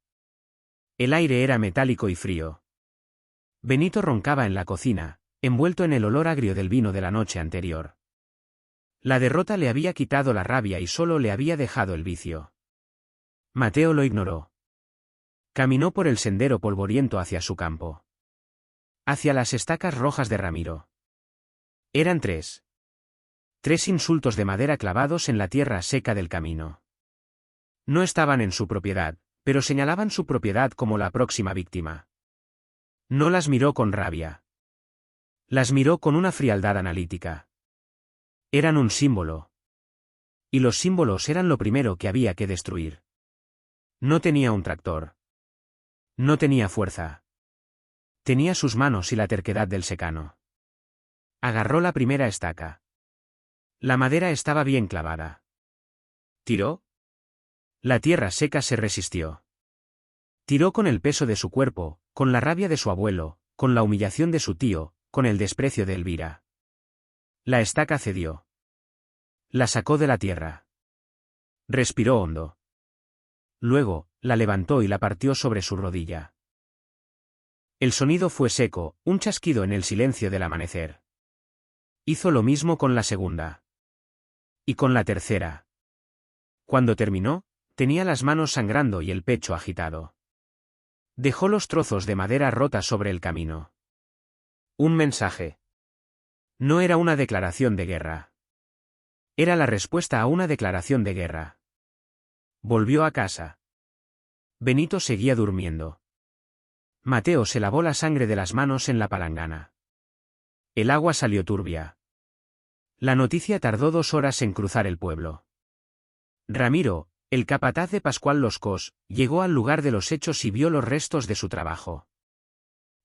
El aire era metálico y frío. Benito roncaba en la cocina, envuelto en el olor agrio del vino de la noche anterior. La derrota le había quitado la rabia y solo le había dejado el vicio. Mateo lo ignoró. Caminó por el sendero polvoriento hacia su campo. Hacia las estacas rojas de Ramiro. Eran tres. 3 insultos de madera clavados en la tierra seca del camino. No estaban en su propiedad, pero señalaban su propiedad como la próxima víctima. No las miró con rabia. Las miró con una frialdad analítica. Eran un símbolo. Y los símbolos eran lo primero que había que destruir. No tenía un tractor. No tenía fuerza. Tenía sus manos y la terquedad del secano. Agarró la primera estaca. La madera estaba bien clavada. ¿Tiró? La tierra seca se resistió. Tiró con el peso de su cuerpo, con la rabia de su abuelo, con la humillación de su tío, con el desprecio de Elvira. La estaca cedió. La sacó de la tierra. Respiró hondo. Luego, la levantó y la partió sobre su rodilla. El sonido fue seco, un chasquido en el silencio del amanecer. Hizo lo mismo con la segunda. Y con la tercera. Cuando terminó, tenía las manos sangrando y el pecho agitado. Dejó los trozos de madera rota sobre el camino. Un mensaje. No era una declaración de guerra. Era la respuesta a una declaración de guerra. Volvió a casa. Benito seguía durmiendo. Mateo se lavó la sangre de las manos en la palangana. El agua salió turbia. La noticia tardó 2 horas en cruzar el pueblo. Ramiro, el capataz de Pascual Los Cos, llegó al lugar de los hechos y vio los restos de su trabajo.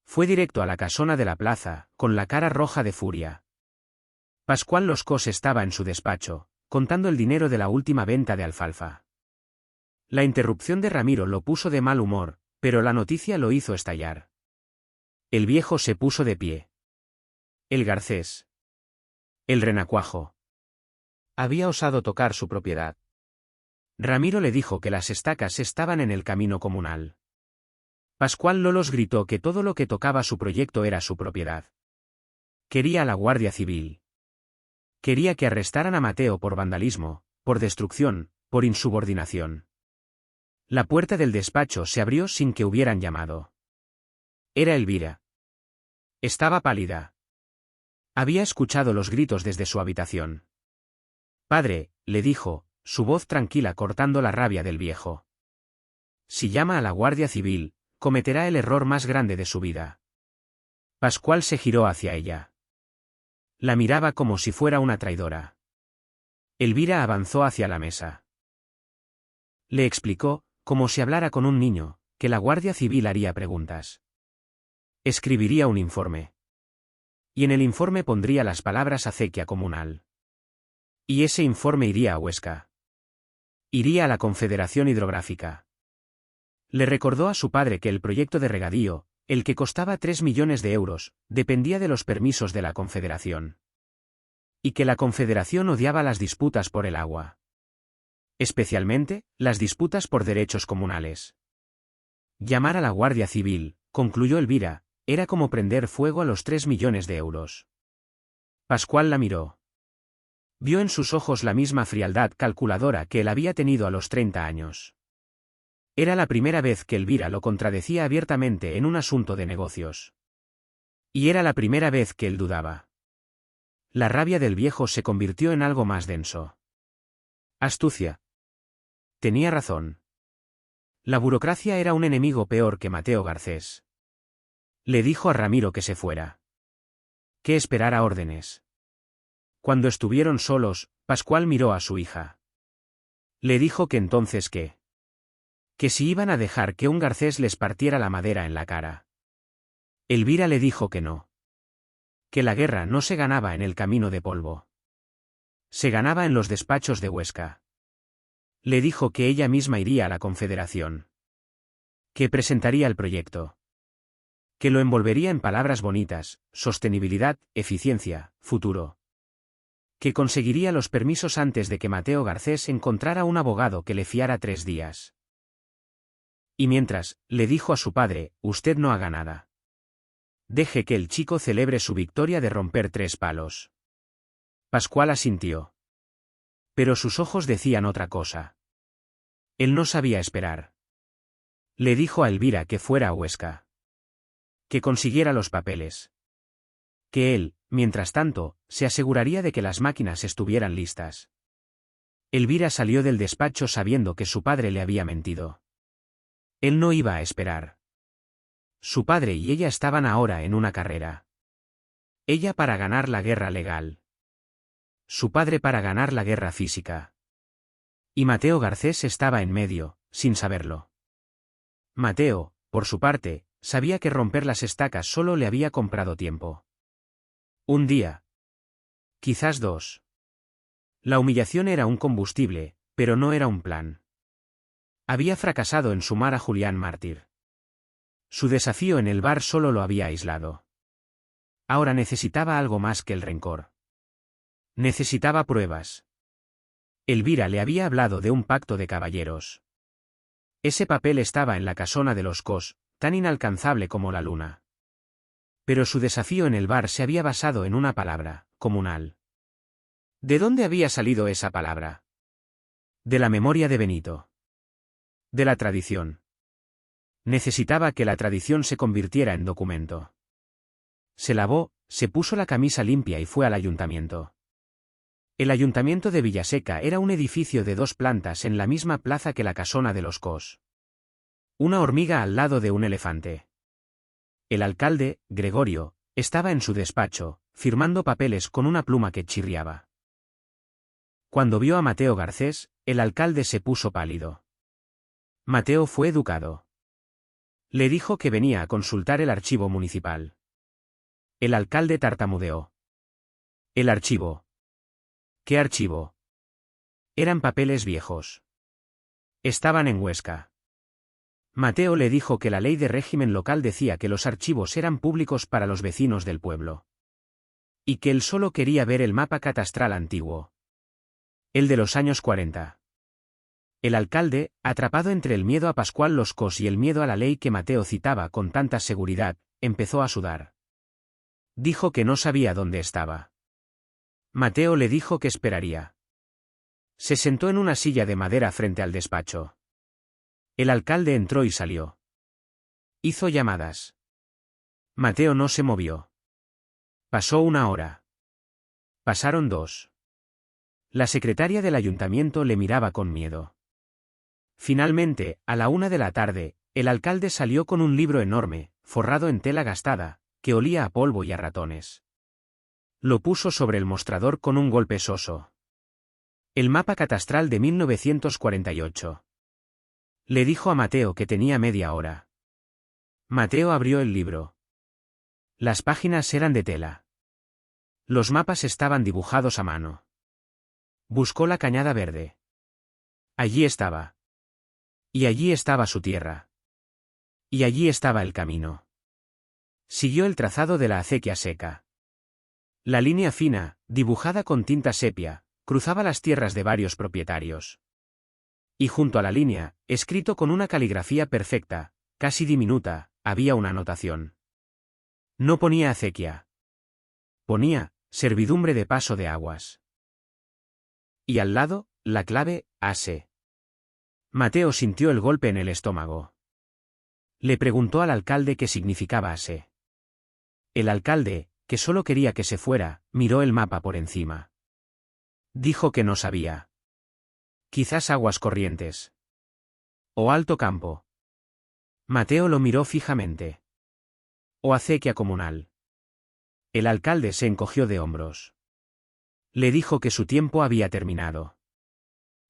Fue directo a la casona de la plaza, con la cara roja de furia. Pascual Los Cos estaba en su despacho, contando el dinero de la última venta de alfalfa. La interrupción de Ramiro lo puso de mal humor, pero la noticia lo hizo estallar. El viejo se puso de pie. El Garcés. El renacuajo. Había osado tocar su propiedad. Ramiro le dijo que las estacas estaban en el camino comunal. Pascual Lolos gritó que todo lo que tocaba su proyecto era su propiedad. Quería a la Guardia Civil. Quería que arrestaran a Mateo por vandalismo, por destrucción, por insubordinación. La puerta del despacho se abrió sin que hubieran llamado. Era Elvira. Estaba pálida. Había escuchado los gritos desde su habitación. Padre, le dijo, su voz tranquila cortando la rabia del viejo. Si llama a la Guardia Civil, cometerá el error más grande de su vida. Pascual se giró hacia ella. La miraba como si fuera una traidora. Elvira avanzó hacia la mesa. Le explicó, como si hablara con un niño, que la Guardia Civil haría preguntas. Escribiría un informe. Y en el informe pondría las palabras acequia comunal. Y ese informe iría a Huesca. Iría a la Confederación Hidrográfica. Le recordó a su padre que el proyecto de regadío, el que costaba 3 millones de euros, dependía de los permisos de la Confederación. Y que la Confederación odiaba las disputas por el agua. Especialmente, las disputas por derechos comunales. Llamar a la Guardia Civil, concluyó Elvira, era como prender fuego a los 3 millones de euros. Pascual la miró. Vio en sus ojos la misma frialdad calculadora que él había tenido a los 30 años. Era la primera vez que Elvira lo contradecía abiertamente en un asunto de negocios. Y era la primera vez que él dudaba. La rabia del viejo se convirtió en algo más denso. Astucia. Tenía razón. La burocracia era un enemigo peor que Mateo Garcés. Le dijo a Ramiro que se fuera. Que esperara órdenes. Cuando estuvieron solos, Pascual miró a su hija. Le dijo que entonces qué. Que si iban a dejar que un Garcés les partiera la madera en la cara. Elvira le dijo que no. Que la guerra no se ganaba en el camino de polvo. Se ganaba en los despachos de Huesca. Le dijo que ella misma iría a la Confederación. Que presentaría el proyecto. Que lo envolvería en palabras bonitas, sostenibilidad, eficiencia, futuro. Que conseguiría los permisos antes de que Mateo Garcés encontrara un abogado que le fiara 3 días. Y mientras, le dijo a su padre, usted no haga nada. Deje que el chico celebre su victoria de romper 3 palos. Pascual asintió. Pero sus ojos decían otra cosa. Él no sabía esperar. Le dijo a Elvira que fuera a Huesca. Que consiguiera los papeles. Que él, mientras tanto, se aseguraría de que las máquinas estuvieran listas. Elvira salió del despacho sabiendo que su padre le había mentido. Él no iba a esperar. Su padre y ella estaban ahora en una carrera. Ella para ganar la guerra legal. Su padre para ganar la guerra física. Y Mateo Garcés estaba en medio, sin saberlo. Mateo, por su parte, sabía que romper las estacas solo le había comprado tiempo. Un día. Quizás 2. La humillación era un combustible, pero no era un plan. Había fracasado en sumar a Julián Mártir. Su desafío en el bar solo lo había aislado. Ahora necesitaba algo más que el rencor. Necesitaba pruebas. Elvira le había hablado de un pacto de caballeros. Ese papel estaba en la casona de los Cos, tan inalcanzable como la luna. Pero su desafío en el bar se había basado en una palabra, comunal. ¿De dónde había salido esa palabra? De la memoria de Benito. De la tradición. Necesitaba que la tradición se convirtiera en documento. Se lavó, se puso la camisa limpia y fue al ayuntamiento. El ayuntamiento de Villaseca era un edificio de 2 plantas en la misma plaza que la casona de los Cos. Una hormiga al lado de un elefante. El alcalde, Gregorio, estaba en su despacho, firmando papeles con una pluma que chirriaba. Cuando vio a Mateo Garcés, el alcalde se puso pálido. Mateo fue educado. Le dijo que venía a consultar el archivo municipal. El alcalde tartamudeó. El archivo. ¿Qué archivo? Eran papeles viejos. Estaban en Huesca. Mateo le dijo que la ley de régimen local decía que los archivos eran públicos para los vecinos del pueblo. Y que él solo quería ver el mapa catastral antiguo. El de los años 40. El alcalde, atrapado entre el miedo a Pascual Los Cos y el miedo a la ley que Mateo citaba con tanta seguridad, empezó a sudar. Dijo que no sabía dónde estaba. Mateo le dijo que esperaría. Se sentó en una silla de madera frente al despacho. El alcalde entró y salió. Hizo llamadas. Mateo no se movió. Pasó 1 hora. Pasaron 2. La secretaria del ayuntamiento le miraba con miedo. Finalmente, a la 1 de la tarde, el alcalde salió con un libro enorme, forrado en tela gastada, que olía a polvo y a ratones. Lo puso sobre el mostrador con un golpe soso. El mapa catastral de 1948. Le dijo a Mateo que tenía media hora. Mateo abrió el libro. Las páginas eran de tela. Los mapas estaban dibujados a mano. Buscó la cañada verde. Allí estaba. Y allí estaba su tierra. Y allí estaba el camino. Siguió el trazado de la acequia seca. La línea fina, dibujada con tinta sepia, cruzaba las tierras de varios propietarios. Y junto a la línea, escrito con una caligrafía perfecta, casi diminuta, había una anotación. No ponía acequia. Ponía, servidumbre de paso de aguas. Y al lado, la clave, ASE. Mateo sintió el golpe en el estómago. Le preguntó al alcalde qué significaba ASE. El alcalde, que solo quería que se fuera, miró el mapa por encima. Dijo que no sabía. Quizás aguas corrientes. O alto campo. Mateo lo miró fijamente. O acequia comunal. El alcalde se encogió de hombros. Le dijo que su tiempo había terminado.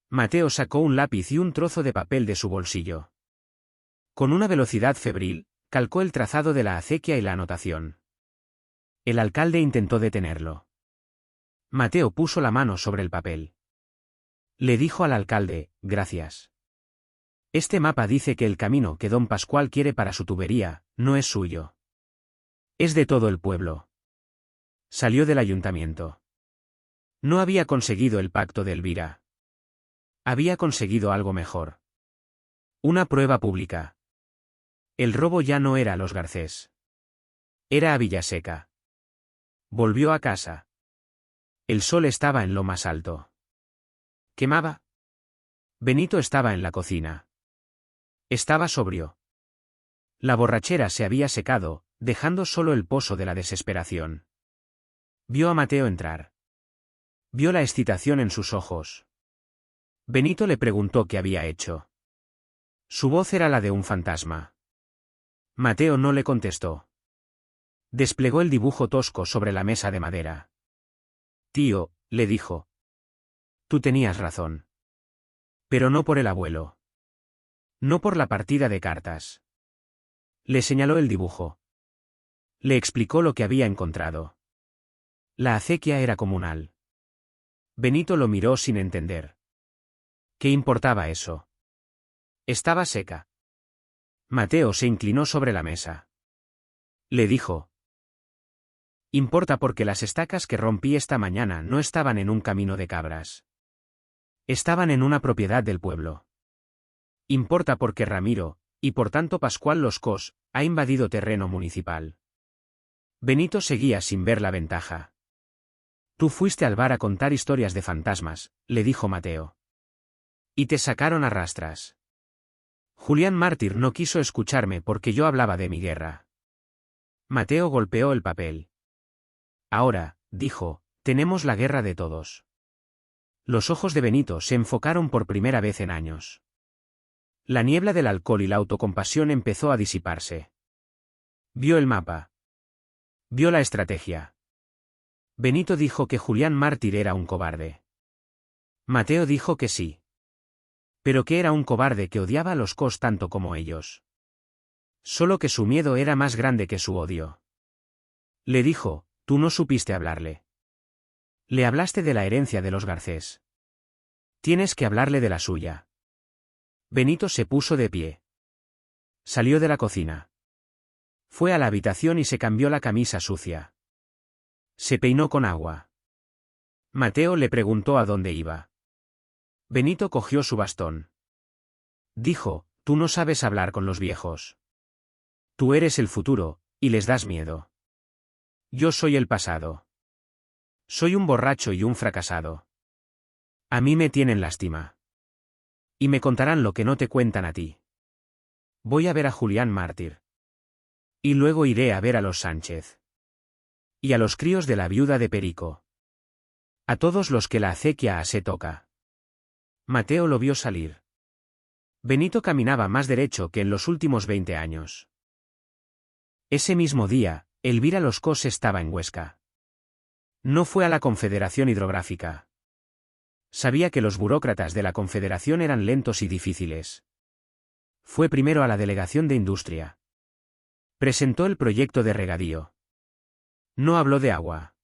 Mateo sacó un lápiz y un trozo de papel de su bolsillo. Con una velocidad febril, calcó el trazado de la acequia y la anotación. El alcalde intentó detenerlo. Mateo puso la mano sobre el papel. Le dijo al alcalde, gracias. Este mapa dice que el camino que don Pascual quiere para su tubería, no es suyo. Es de todo el pueblo. Salió del ayuntamiento. No había conseguido el pacto de Elvira. Había conseguido algo mejor. Una prueba pública. El robo ya no era a los Garcés. Era a Villaseca. Volvió a casa. El sol estaba en lo más alto. ¿Quemaba? Benito estaba en la cocina. Estaba sobrio. La borrachera se había secado, dejando solo el pozo de la desesperación. Vio a Mateo entrar. Vio la excitación en sus ojos. Benito le preguntó qué había hecho. Su voz era la de un fantasma. Mateo no le contestó. Desplegó el dibujo tosco sobre la mesa de madera. Tío, le dijo. Tú tenías razón. Pero no por el abuelo. No por la partida de cartas. Le señaló el dibujo. Le explicó lo que había encontrado. La acequia era comunal. Benito lo miró sin entender. ¿Qué importaba eso? Estaba seca. Mateo se inclinó sobre la mesa. Le dijo: «Importa porque las estacas que rompí esta mañana no estaban en un camino de cabras. Estaban en una propiedad del pueblo. Importa porque Ramiro, y por tanto Pascual Los Cos, ha invadido terreno municipal». Benito seguía sin ver la ventaja. «Tú fuiste al bar a contar historias de fantasmas», le dijo Mateo. «Y te sacaron a rastras. Julián Mártir no quiso escucharme porque yo hablaba de mi guerra». Mateo golpeó el papel. «Ahora», dijo, «tenemos la guerra de todos». Los ojos de Benito se enfocaron por primera vez en años. La niebla del alcohol y la autocompasión empezó a disiparse. Vio el mapa. Vio la estrategia. Benito dijo que Julián Mártir era un cobarde. Mateo dijo que sí. Pero que era un cobarde que odiaba a los Cos tanto como ellos. Solo que su miedo era más grande que su odio. Le dijo: «Tú no supiste hablarle. Le hablaste de la herencia de los Garcés. Tienes que hablarle de la suya». Benito se puso de pie. Salió de la cocina. Fue a la habitación y se cambió la camisa sucia. Se peinó con agua. Mateo le preguntó a dónde iba. Benito cogió su bastón. Dijo: «Tú no sabes hablar con los viejos. Tú eres el futuro, y les das miedo. Yo soy el pasado. Soy un borracho y un fracasado. A mí me tienen lástima. Y me contarán lo que no te cuentan a ti. Voy a ver a Julián Mártir. Y luego iré a ver a los Sánchez. Y a los críos de la viuda de Perico. A todos los que la acequia se toca». Mateo lo vio salir. Benito caminaba más derecho que en los últimos 20 años. Ese mismo día, Elvira Los Cos estaba en Huesca. No fue a la Confederación Hidrográfica. Sabía que los burócratas de la Confederación eran lentos y difíciles. Fue primero a la Delegación de Industria. Presentó el proyecto de regadío. No habló de agua.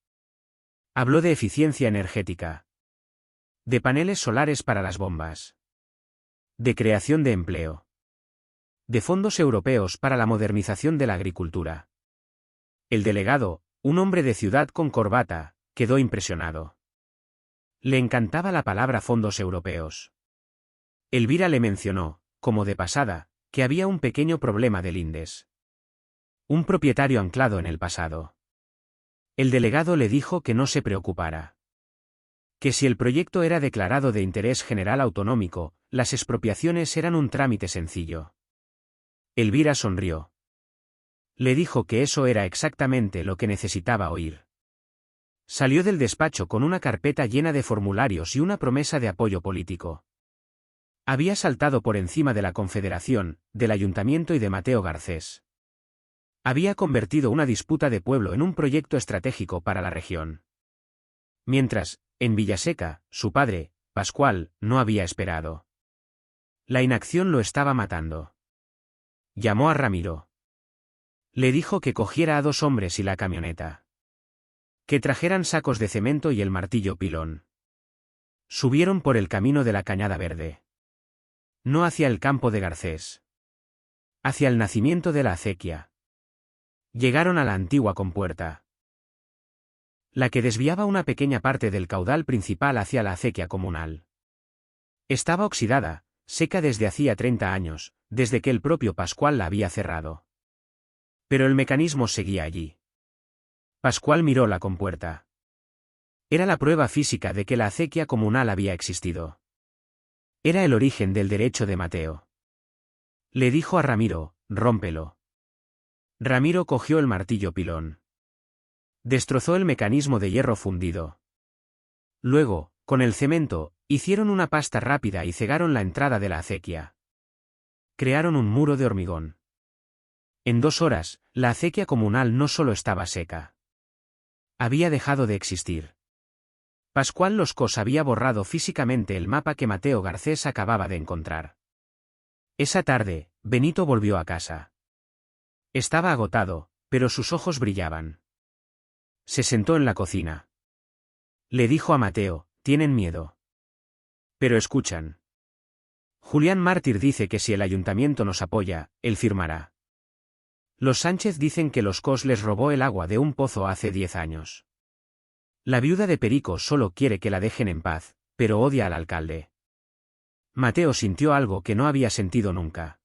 Habló de eficiencia energética. De paneles solares para las bombas. De creación de empleo. De fondos europeos para la modernización de la agricultura. El delegado, un hombre de ciudad con corbata, quedó impresionado. Le encantaba la palabra fondos europeos. Elvira le mencionó, como de pasada, que había un pequeño problema del Indes. Un propietario anclado en el pasado. El delegado le dijo que no se preocupara. Que si el proyecto era declarado de interés general autonómico, las expropiaciones eran un trámite sencillo. Elvira sonrió. Le dijo que eso era exactamente lo que necesitaba oír. Salió del despacho con una carpeta llena de formularios y una promesa de apoyo político. Había saltado por encima de la Confederación, del Ayuntamiento y de Mateo Garcés. Había convertido una disputa de pueblo en un proyecto estratégico para la región. Mientras, en Villaseca, su padre, Pascual, no había esperado. La inacción lo estaba matando. Llamó a Ramiro. Le dijo que cogiera a 2 hombres y la camioneta. Que trajeran sacos de cemento y el martillo pilón. Subieron por el camino de la Cañada Verde. No hacia el campo de Garcés. Hacia el nacimiento de la acequia. Llegaron a la antigua compuerta. La que desviaba una pequeña parte del caudal principal hacia la acequia comunal. Estaba oxidada, seca desde hacía 30 años, desde que el propio Pascual la había cerrado. Pero el mecanismo seguía allí. Pascual miró la compuerta. Era la prueba física de que la acequia comunal había existido. Era el origen del derecho de Mateo. Le dijo a Ramiro: «Rómpelo». Ramiro cogió el martillo pilón. Destrozó el mecanismo de hierro fundido. Luego, con el cemento, hicieron una pasta rápida y cegaron la entrada de la acequia. Crearon un muro de hormigón. En 2 horas, la acequia comunal no solo estaba seca. Había dejado de existir. Pascual Los Cos había borrado físicamente el mapa que Mateo Garcés acababa de encontrar. Esa tarde, Benito volvió a casa. Estaba agotado, pero sus ojos brillaban. Se sentó en la cocina. Le dijo a Mateo: «Tienen miedo. Pero escuchan. Julián Mártir dice que si el ayuntamiento nos apoya, él firmará. Los Sánchez dicen que los Cos les robó el agua de un pozo hace 10 años. La viuda de Perico solo quiere que la dejen en paz, pero odia al alcalde. Mateo sintió algo que no había sentido nunca.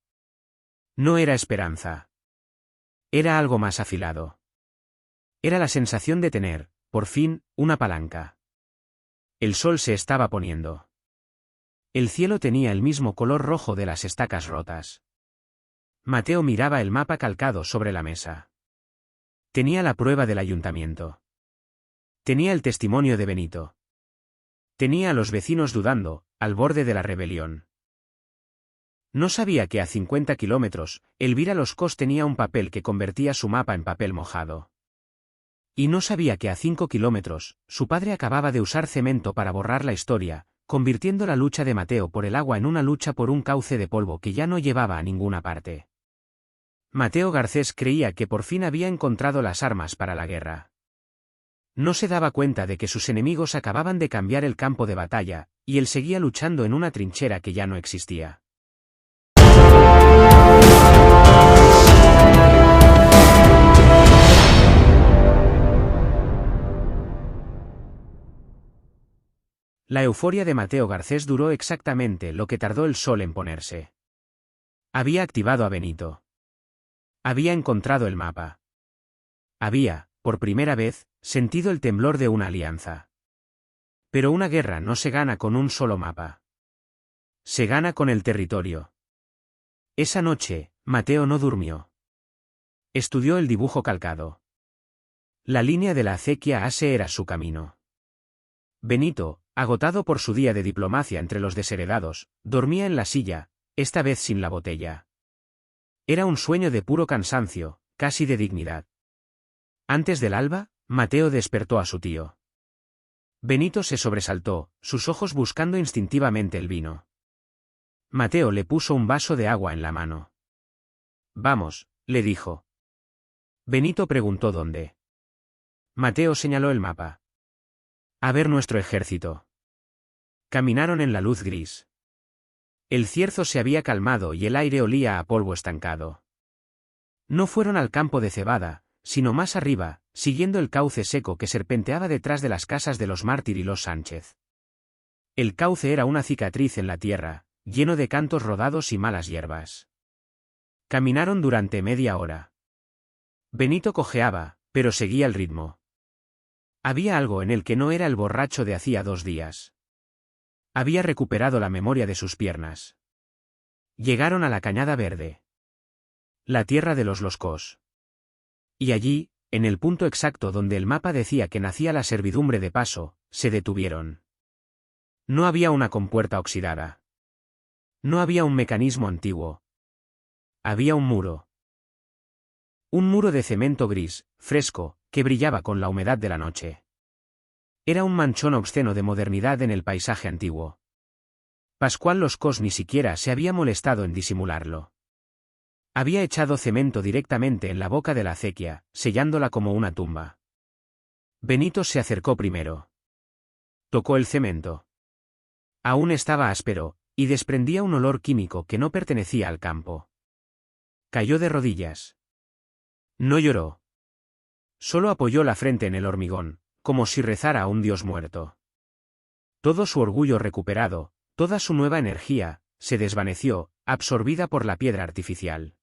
No era esperanza. Era algo más afilado. Era la sensación de tener, por fin, una palanca. El sol se estaba poniendo. El cielo tenía el mismo color rojo de las estacas rotas. Mateo miraba el mapa calcado sobre la mesa. Tenía la prueba del ayuntamiento. Tenía el testimonio de Benito. Tenía a los vecinos dudando, al borde de la rebelión. No sabía que a 50 kilómetros, Elvira Los Cos tenía un papel que convertía su mapa en papel mojado. Y no sabía que a 5 kilómetros, su padre acababa de usar cemento para borrar la historia, convirtiendo la lucha de Mateo por el agua en una lucha por un cauce de polvo que ya no llevaba a ninguna parte. Mateo Garcés creía que por fin había encontrado las armas para la guerra. No se daba cuenta de que sus enemigos acababan de cambiar el campo de batalla, y él seguía luchando en una trinchera que ya no existía. La euforia de Mateo Garcés duró exactamente lo que tardó el sol en ponerse. Había activado a Benito. Había encontrado el mapa. Había, por primera vez, sentido el temblor de una alianza. Pero una guerra no se gana con un solo mapa. Se gana con el territorio. Esa noche, Mateo no durmió. Estudió el dibujo calcado. La línea de la acequia ase era su camino. Benito, agotado por su día de diplomacia entre los desheredados, dormía en la silla, esta vez sin la botella. Era un sueño de puro cansancio, casi de dignidad. Antes del alba, Mateo despertó a su tío. Benito se sobresaltó, sus ojos buscando instintivamente el vino. Mateo le puso un vaso de agua en la mano. «Vamos», le dijo. Benito preguntó dónde. Mateo señaló el mapa. «A ver nuestro ejército». Caminaron en la luz gris. El cierzo se había calmado y el aire olía a polvo estancado. No fueron al campo de cebada, sino más arriba, siguiendo el cauce seco que serpenteaba detrás de las casas de los Mártir y los Sánchez. El cauce era una cicatriz en la tierra, lleno de cantos rodados y malas hierbas. Caminaron durante media hora. Benito cojeaba, pero seguía el ritmo. Había algo en él que no era el borracho de hacía 2 días. Había recuperado la memoria de sus piernas. Llegaron a la cañada verde. La tierra de los Cos. Y allí, en el punto exacto donde el mapa decía que nacía la servidumbre de paso, se detuvieron. No había una compuerta oxidada. No había un mecanismo antiguo. Había un muro. Un muro de cemento gris, fresco, que brillaba con la humedad de la noche. Era un manchón obsceno de modernidad en el paisaje antiguo. Pascual Los Cos ni siquiera se había molestado en disimularlo. Había echado cemento directamente en la boca de la acequia, sellándola como una tumba. Benito se acercó primero. Tocó el cemento. Aún estaba áspero, y desprendía un olor químico que no pertenecía al campo. Cayó de rodillas. No lloró. Solo apoyó la frente en el hormigón, como si rezara a un dios muerto. Todo su orgullo recuperado, toda su nueva energía, se desvaneció, absorbida por la piedra artificial.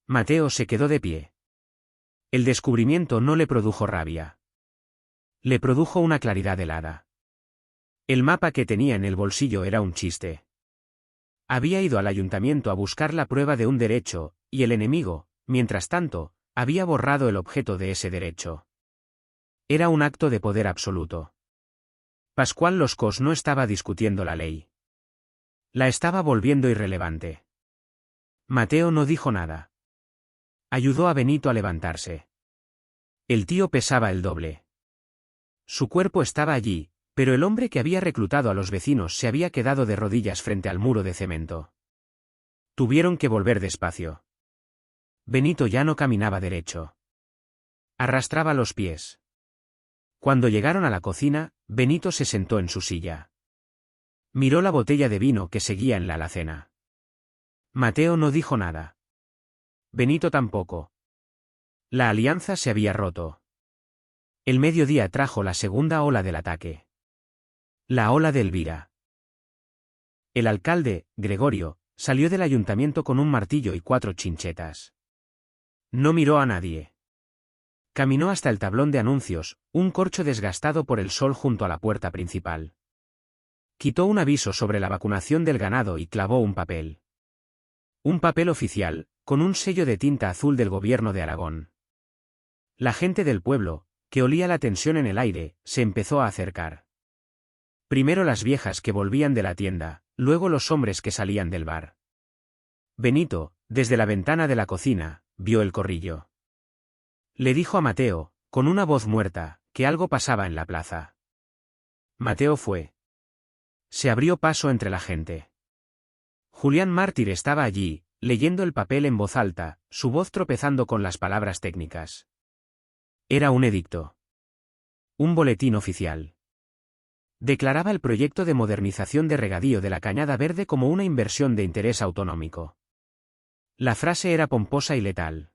Mateo se quedó de pie. El descubrimiento no le produjo rabia. Le produjo una claridad helada. El mapa que tenía en el bolsillo era un chiste. Había ido al ayuntamiento a buscar la prueba de un derecho, y el enemigo, mientras tanto, había borrado el objeto de ese derecho. Era un acto de poder absoluto. Pascual Los Cos no estaba discutiendo la ley. La estaba volviendo irrelevante. Mateo no dijo nada. Ayudó a Benito a levantarse. El tío pesaba el doble. Su cuerpo estaba allí, pero el hombre que había reclutado a los vecinos se había quedado de rodillas frente al muro de cemento. Tuvieron que volver despacio. Benito ya no caminaba derecho. Arrastraba los pies. Cuando llegaron a la cocina, Benito se sentó en su silla. Miró la botella de vino que seguía en la alacena. Mateo no dijo nada. Benito tampoco. La alianza se había roto. El mediodía trajo la segunda ola del ataque. La ola de Elvira. El alcalde, Gregorio, salió del ayuntamiento con un martillo y 4 chinchetas. No miró a nadie. Caminó hasta el tablón de anuncios, un corcho desgastado por el sol junto a la puerta principal. Quitó un aviso sobre la vacunación del ganado y clavó un papel. Un papel oficial, con un sello de tinta azul del gobierno de Aragón. La gente del pueblo, que olía la tensión en el aire, se empezó a acercar. Primero las viejas que volvían de la tienda, luego los hombres que salían del bar. Benito, desde la ventana de la cocina, vio el corrillo. Le dijo a Mateo, con una voz muerta, que algo pasaba en la plaza. Mateo fue. Se abrió paso entre la gente. Julián Mártir estaba allí, leyendo el papel en voz alta, su voz tropezando con las palabras técnicas. Era un edicto. Un boletín oficial. Declaraba el proyecto de modernización de regadío de la Cañada Verde como una inversión de interés autonómico. La frase era pomposa y letal.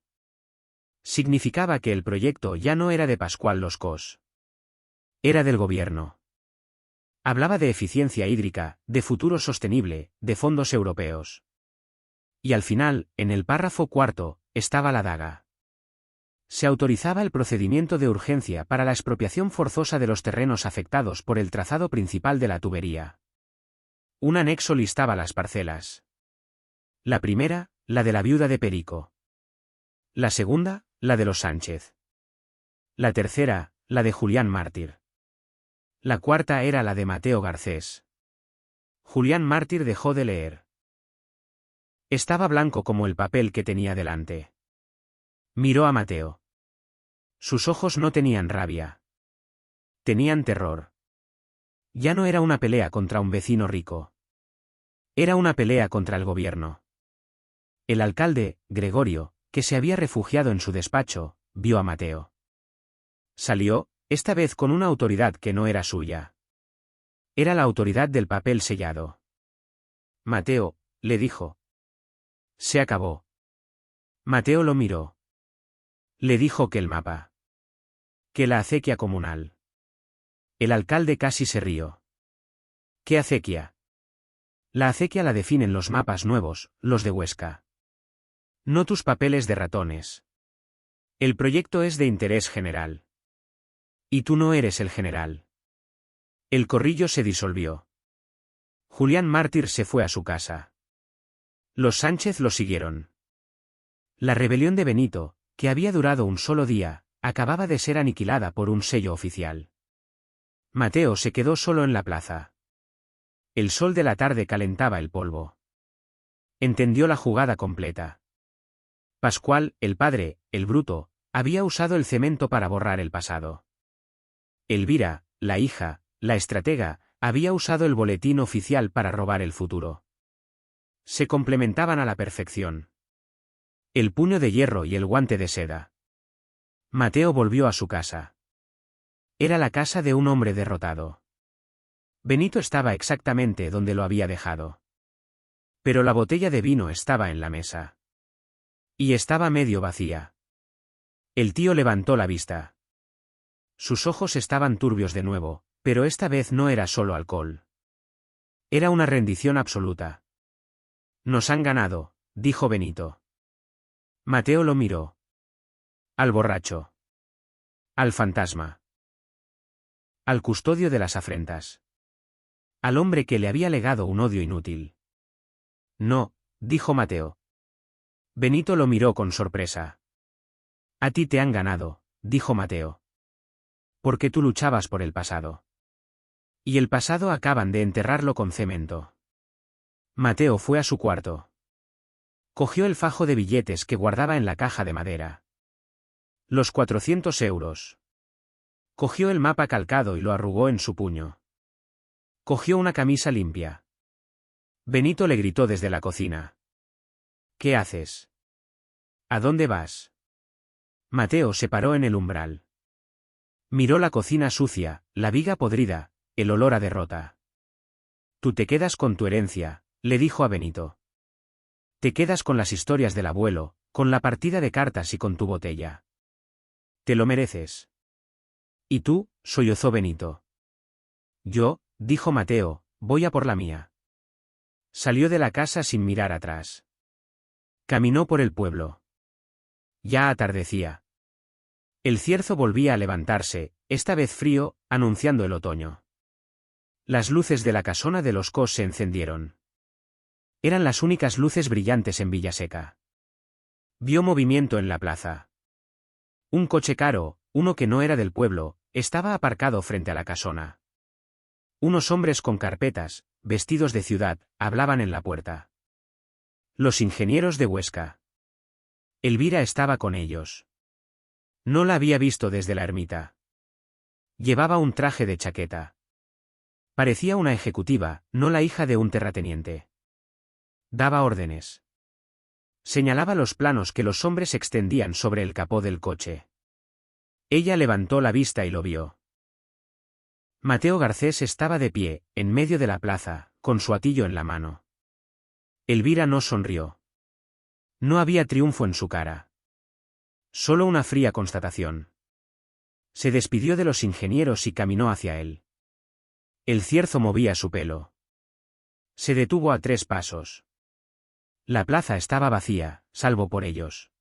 Significaba que el proyecto ya no era de Pascual Los Cos. Era del gobierno. Hablaba de eficiencia hídrica, de futuro sostenible, de fondos europeos. Y al final, en el párrafo 4, estaba la daga. Se autorizaba el procedimiento de urgencia para la expropiación forzosa de los terrenos afectados por el trazado principal de la tubería. Un anexo listaba las parcelas. La primera, la de la viuda de Perico. La segunda, la de los Sánchez. La tercera, la de Julián Mártir. La cuarta era la de Mateo Garcés. Julián Mártir dejó de leer. Estaba blanco como el papel que tenía delante. Miró a Mateo. Sus ojos no tenían rabia. Tenían terror. Ya no era una pelea contra un vecino rico. Era una pelea contra el gobierno. El alcalde, Gregorio, que se había refugiado en su despacho, vio a Mateo. Salió, esta vez con una autoridad que no era suya. Era la autoridad del papel sellado. Mateo, le dijo. Se acabó. Mateo lo miró. Le dijo que el mapa. Que la acequia comunal. El alcalde casi se rió. ¿Qué acequia? La acequia la definen los mapas nuevos, los de Huesca. No tus papeles de ratones. El proyecto es de interés general. Y tú no eres el general. El corrillo se disolvió. Julián Mártir se fue a su casa. Los Sánchez lo siguieron. La rebelión de Benito, que había durado un solo día, acababa de ser aniquilada por un sello oficial. Mateo se quedó solo en la plaza. El sol de la tarde calentaba el polvo. Entendió la jugada completa. Pascual, el padre, el bruto, había usado el cemento para borrar el pasado. Elvira, la hija, la estratega, había usado el boletín oficial para robar el futuro. Se complementaban a la perfección. El puño de hierro y el guante de seda. Mateo volvió a su casa. Era la casa de un hombre derrotado. Benito estaba exactamente donde lo había dejado. Pero la botella de vino estaba en la mesa. Y estaba medio vacía. El tío levantó la vista. Sus ojos estaban turbios de nuevo, pero esta vez no era solo alcohol. Era una rendición absoluta. Nos han ganado, dijo Benito. Mateo lo miró. Al borracho. Al fantasma. Al custodio de las afrentas. Al hombre que le había legado un odio inútil. No, dijo Mateo. Benito lo miró con sorpresa. A ti te han ganado, dijo Mateo. Porque tú luchabas por el pasado. Y el pasado acaban de enterrarlo con cemento. Mateo fue a su cuarto. Cogió el fajo de billetes que guardaba en la caja de madera. Los 400 euros. Cogió el mapa calcado y lo arrugó en su puño. Cogió una camisa limpia. Benito le gritó desde la cocina. ¿Qué haces? ¿A dónde vas? Mateo se paró en el umbral. Miró la cocina sucia, la viga podrida, el olor a derrota. Tú te quedas con tu herencia, le dijo a Benito. Te quedas con las historias del abuelo, con la partida de cartas y con tu botella. Te lo mereces. ¿Y tú?, sollozó Benito. Yo, dijo Mateo, voy a por la mía. Salió de la casa sin mirar atrás. Caminó por el pueblo. Ya atardecía. El cierzo volvía a levantarse, esta vez frío, anunciando el otoño. Las luces de la casona de los Cos se encendieron. Eran las únicas luces brillantes en Villaseca. Vio movimiento en la plaza. Un coche caro, uno que no era del pueblo, estaba aparcado frente a la casona. Unos hombres con carpetas, vestidos de ciudad, hablaban en la puerta. Los ingenieros de Huesca. Elvira estaba con ellos. No la había visto desde la ermita. Llevaba un traje de chaqueta. Parecía una ejecutiva, no la hija de un terrateniente. Daba órdenes. Señalaba los planos que los hombres extendían sobre el capó del coche. Ella levantó la vista y lo vio. Mateo Garcés estaba de pie, en medio de la plaza, con su hatillo en la mano. Elvira no sonrió. No había triunfo en su cara. Solo una fría constatación. Se despidió de los ingenieros y caminó hacia él. El cierzo movía su pelo. Se detuvo a 3 pasos. La plaza estaba vacía, salvo por ellos.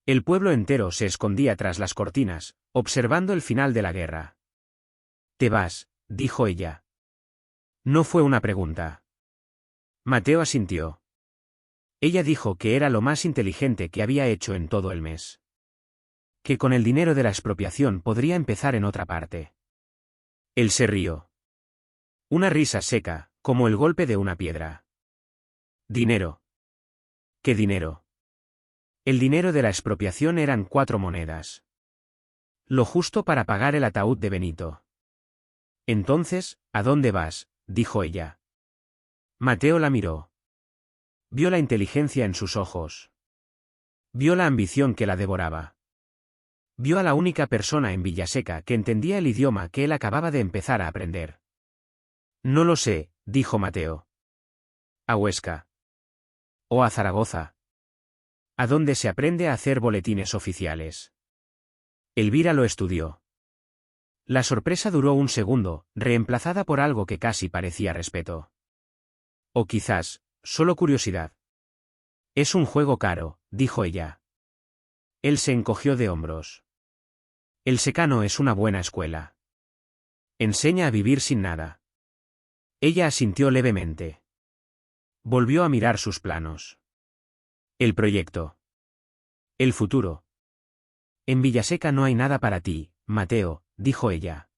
El pueblo entero se escondía tras las cortinas, observando el final de la guerra. «Te vas», dijo ella. No fue una pregunta. Mateo asintió. Ella dijo que era lo más inteligente que había hecho en todo el mes. Que con el dinero de la expropiación podría empezar en otra parte. Él se rió. Una risa seca, como el golpe de una piedra. Dinero. ¿Qué dinero? El dinero de la expropiación eran 4 monedas. Lo justo para pagar el ataúd de Benito. Entonces, ¿a dónde vas?, dijo ella. Mateo la miró. Vio la inteligencia en sus ojos. Vio la ambición que la devoraba. Vio a la única persona en Villaseca que entendía el idioma que él acababa de empezar a aprender. No lo sé, dijo Mateo. A Huesca. O a Zaragoza. ¿A dónde se aprende a hacer boletines oficiales? Elvira lo estudió. La sorpresa duró un segundo, reemplazada por algo que casi parecía respeto. O quizás, solo curiosidad. Es un juego caro, dijo ella. Él se encogió de hombros. El secano es una buena escuela. Enseña a vivir sin nada. Ella asintió levemente. Volvió a mirar sus planos. El proyecto. El futuro. En Villaseca no hay nada para ti, Mateo, dijo ella.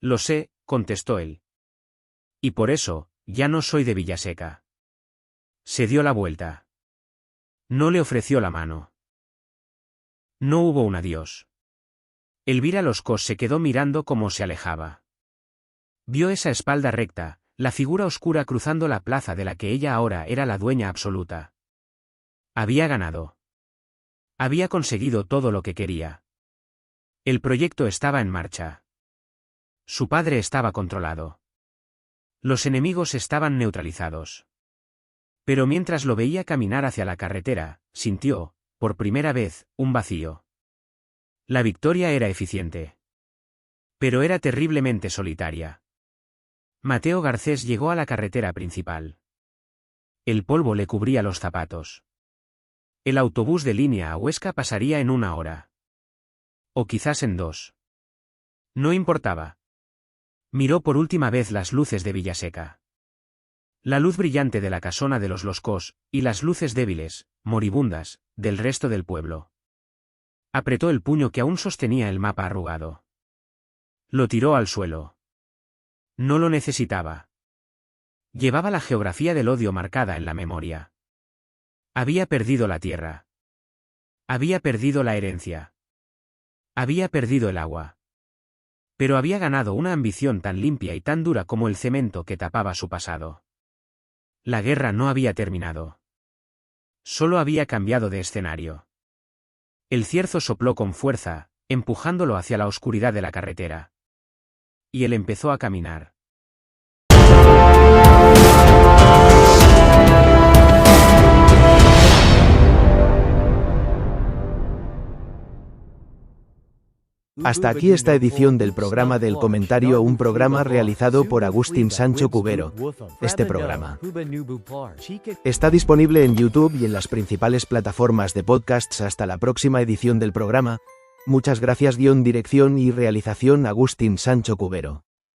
Lo sé, contestó él. Y por eso, ya no soy de Villaseca. Se dio la vuelta. No le ofreció la mano. No hubo un adiós. Elvira Loscos se quedó mirando cómo se alejaba. Vio esa espalda recta, la figura oscura cruzando la plaza de la que ella ahora era la dueña absoluta. Había ganado. Había conseguido todo lo que quería. El proyecto estaba en marcha. Su padre estaba controlado. Los enemigos estaban neutralizados. Pero mientras lo veía caminar hacia la carretera, sintió, por primera vez, un vacío. La victoria era eficiente. Pero era terriblemente solitaria. Mateo Garcés llegó a la carretera principal. El polvo le cubría los zapatos. El autobús de línea a Huesca pasaría en 1 hora. O quizás en 2. No importaba. Miró por última vez las luces de Villaseca. La luz brillante de la casona de los Loscos, y las luces débiles, moribundas, del resto del pueblo. Apretó el puño que aún sostenía el mapa arrugado. Lo tiró al suelo. No lo necesitaba. Llevaba la geografía del odio marcada en la memoria. Había perdido la tierra. Había perdido la herencia. Había perdido el agua. Pero había ganado una ambición tan limpia y tan dura como el cemento que tapaba su pasado. La guerra no había terminado. Solo había cambiado de escenario. El cierzo sopló con fuerza, empujándolo hacia la oscuridad de la carretera. Y él empezó a caminar. Hasta aquí esta edición del programa del comentario, un programa realizado por Agustín Sancho Cubero. Este programa está disponible en YouTube y en las principales plataformas de podcasts. Hasta la próxima edición del programa. Muchas gracias. Dirección y realización Agustín Sancho Cubero.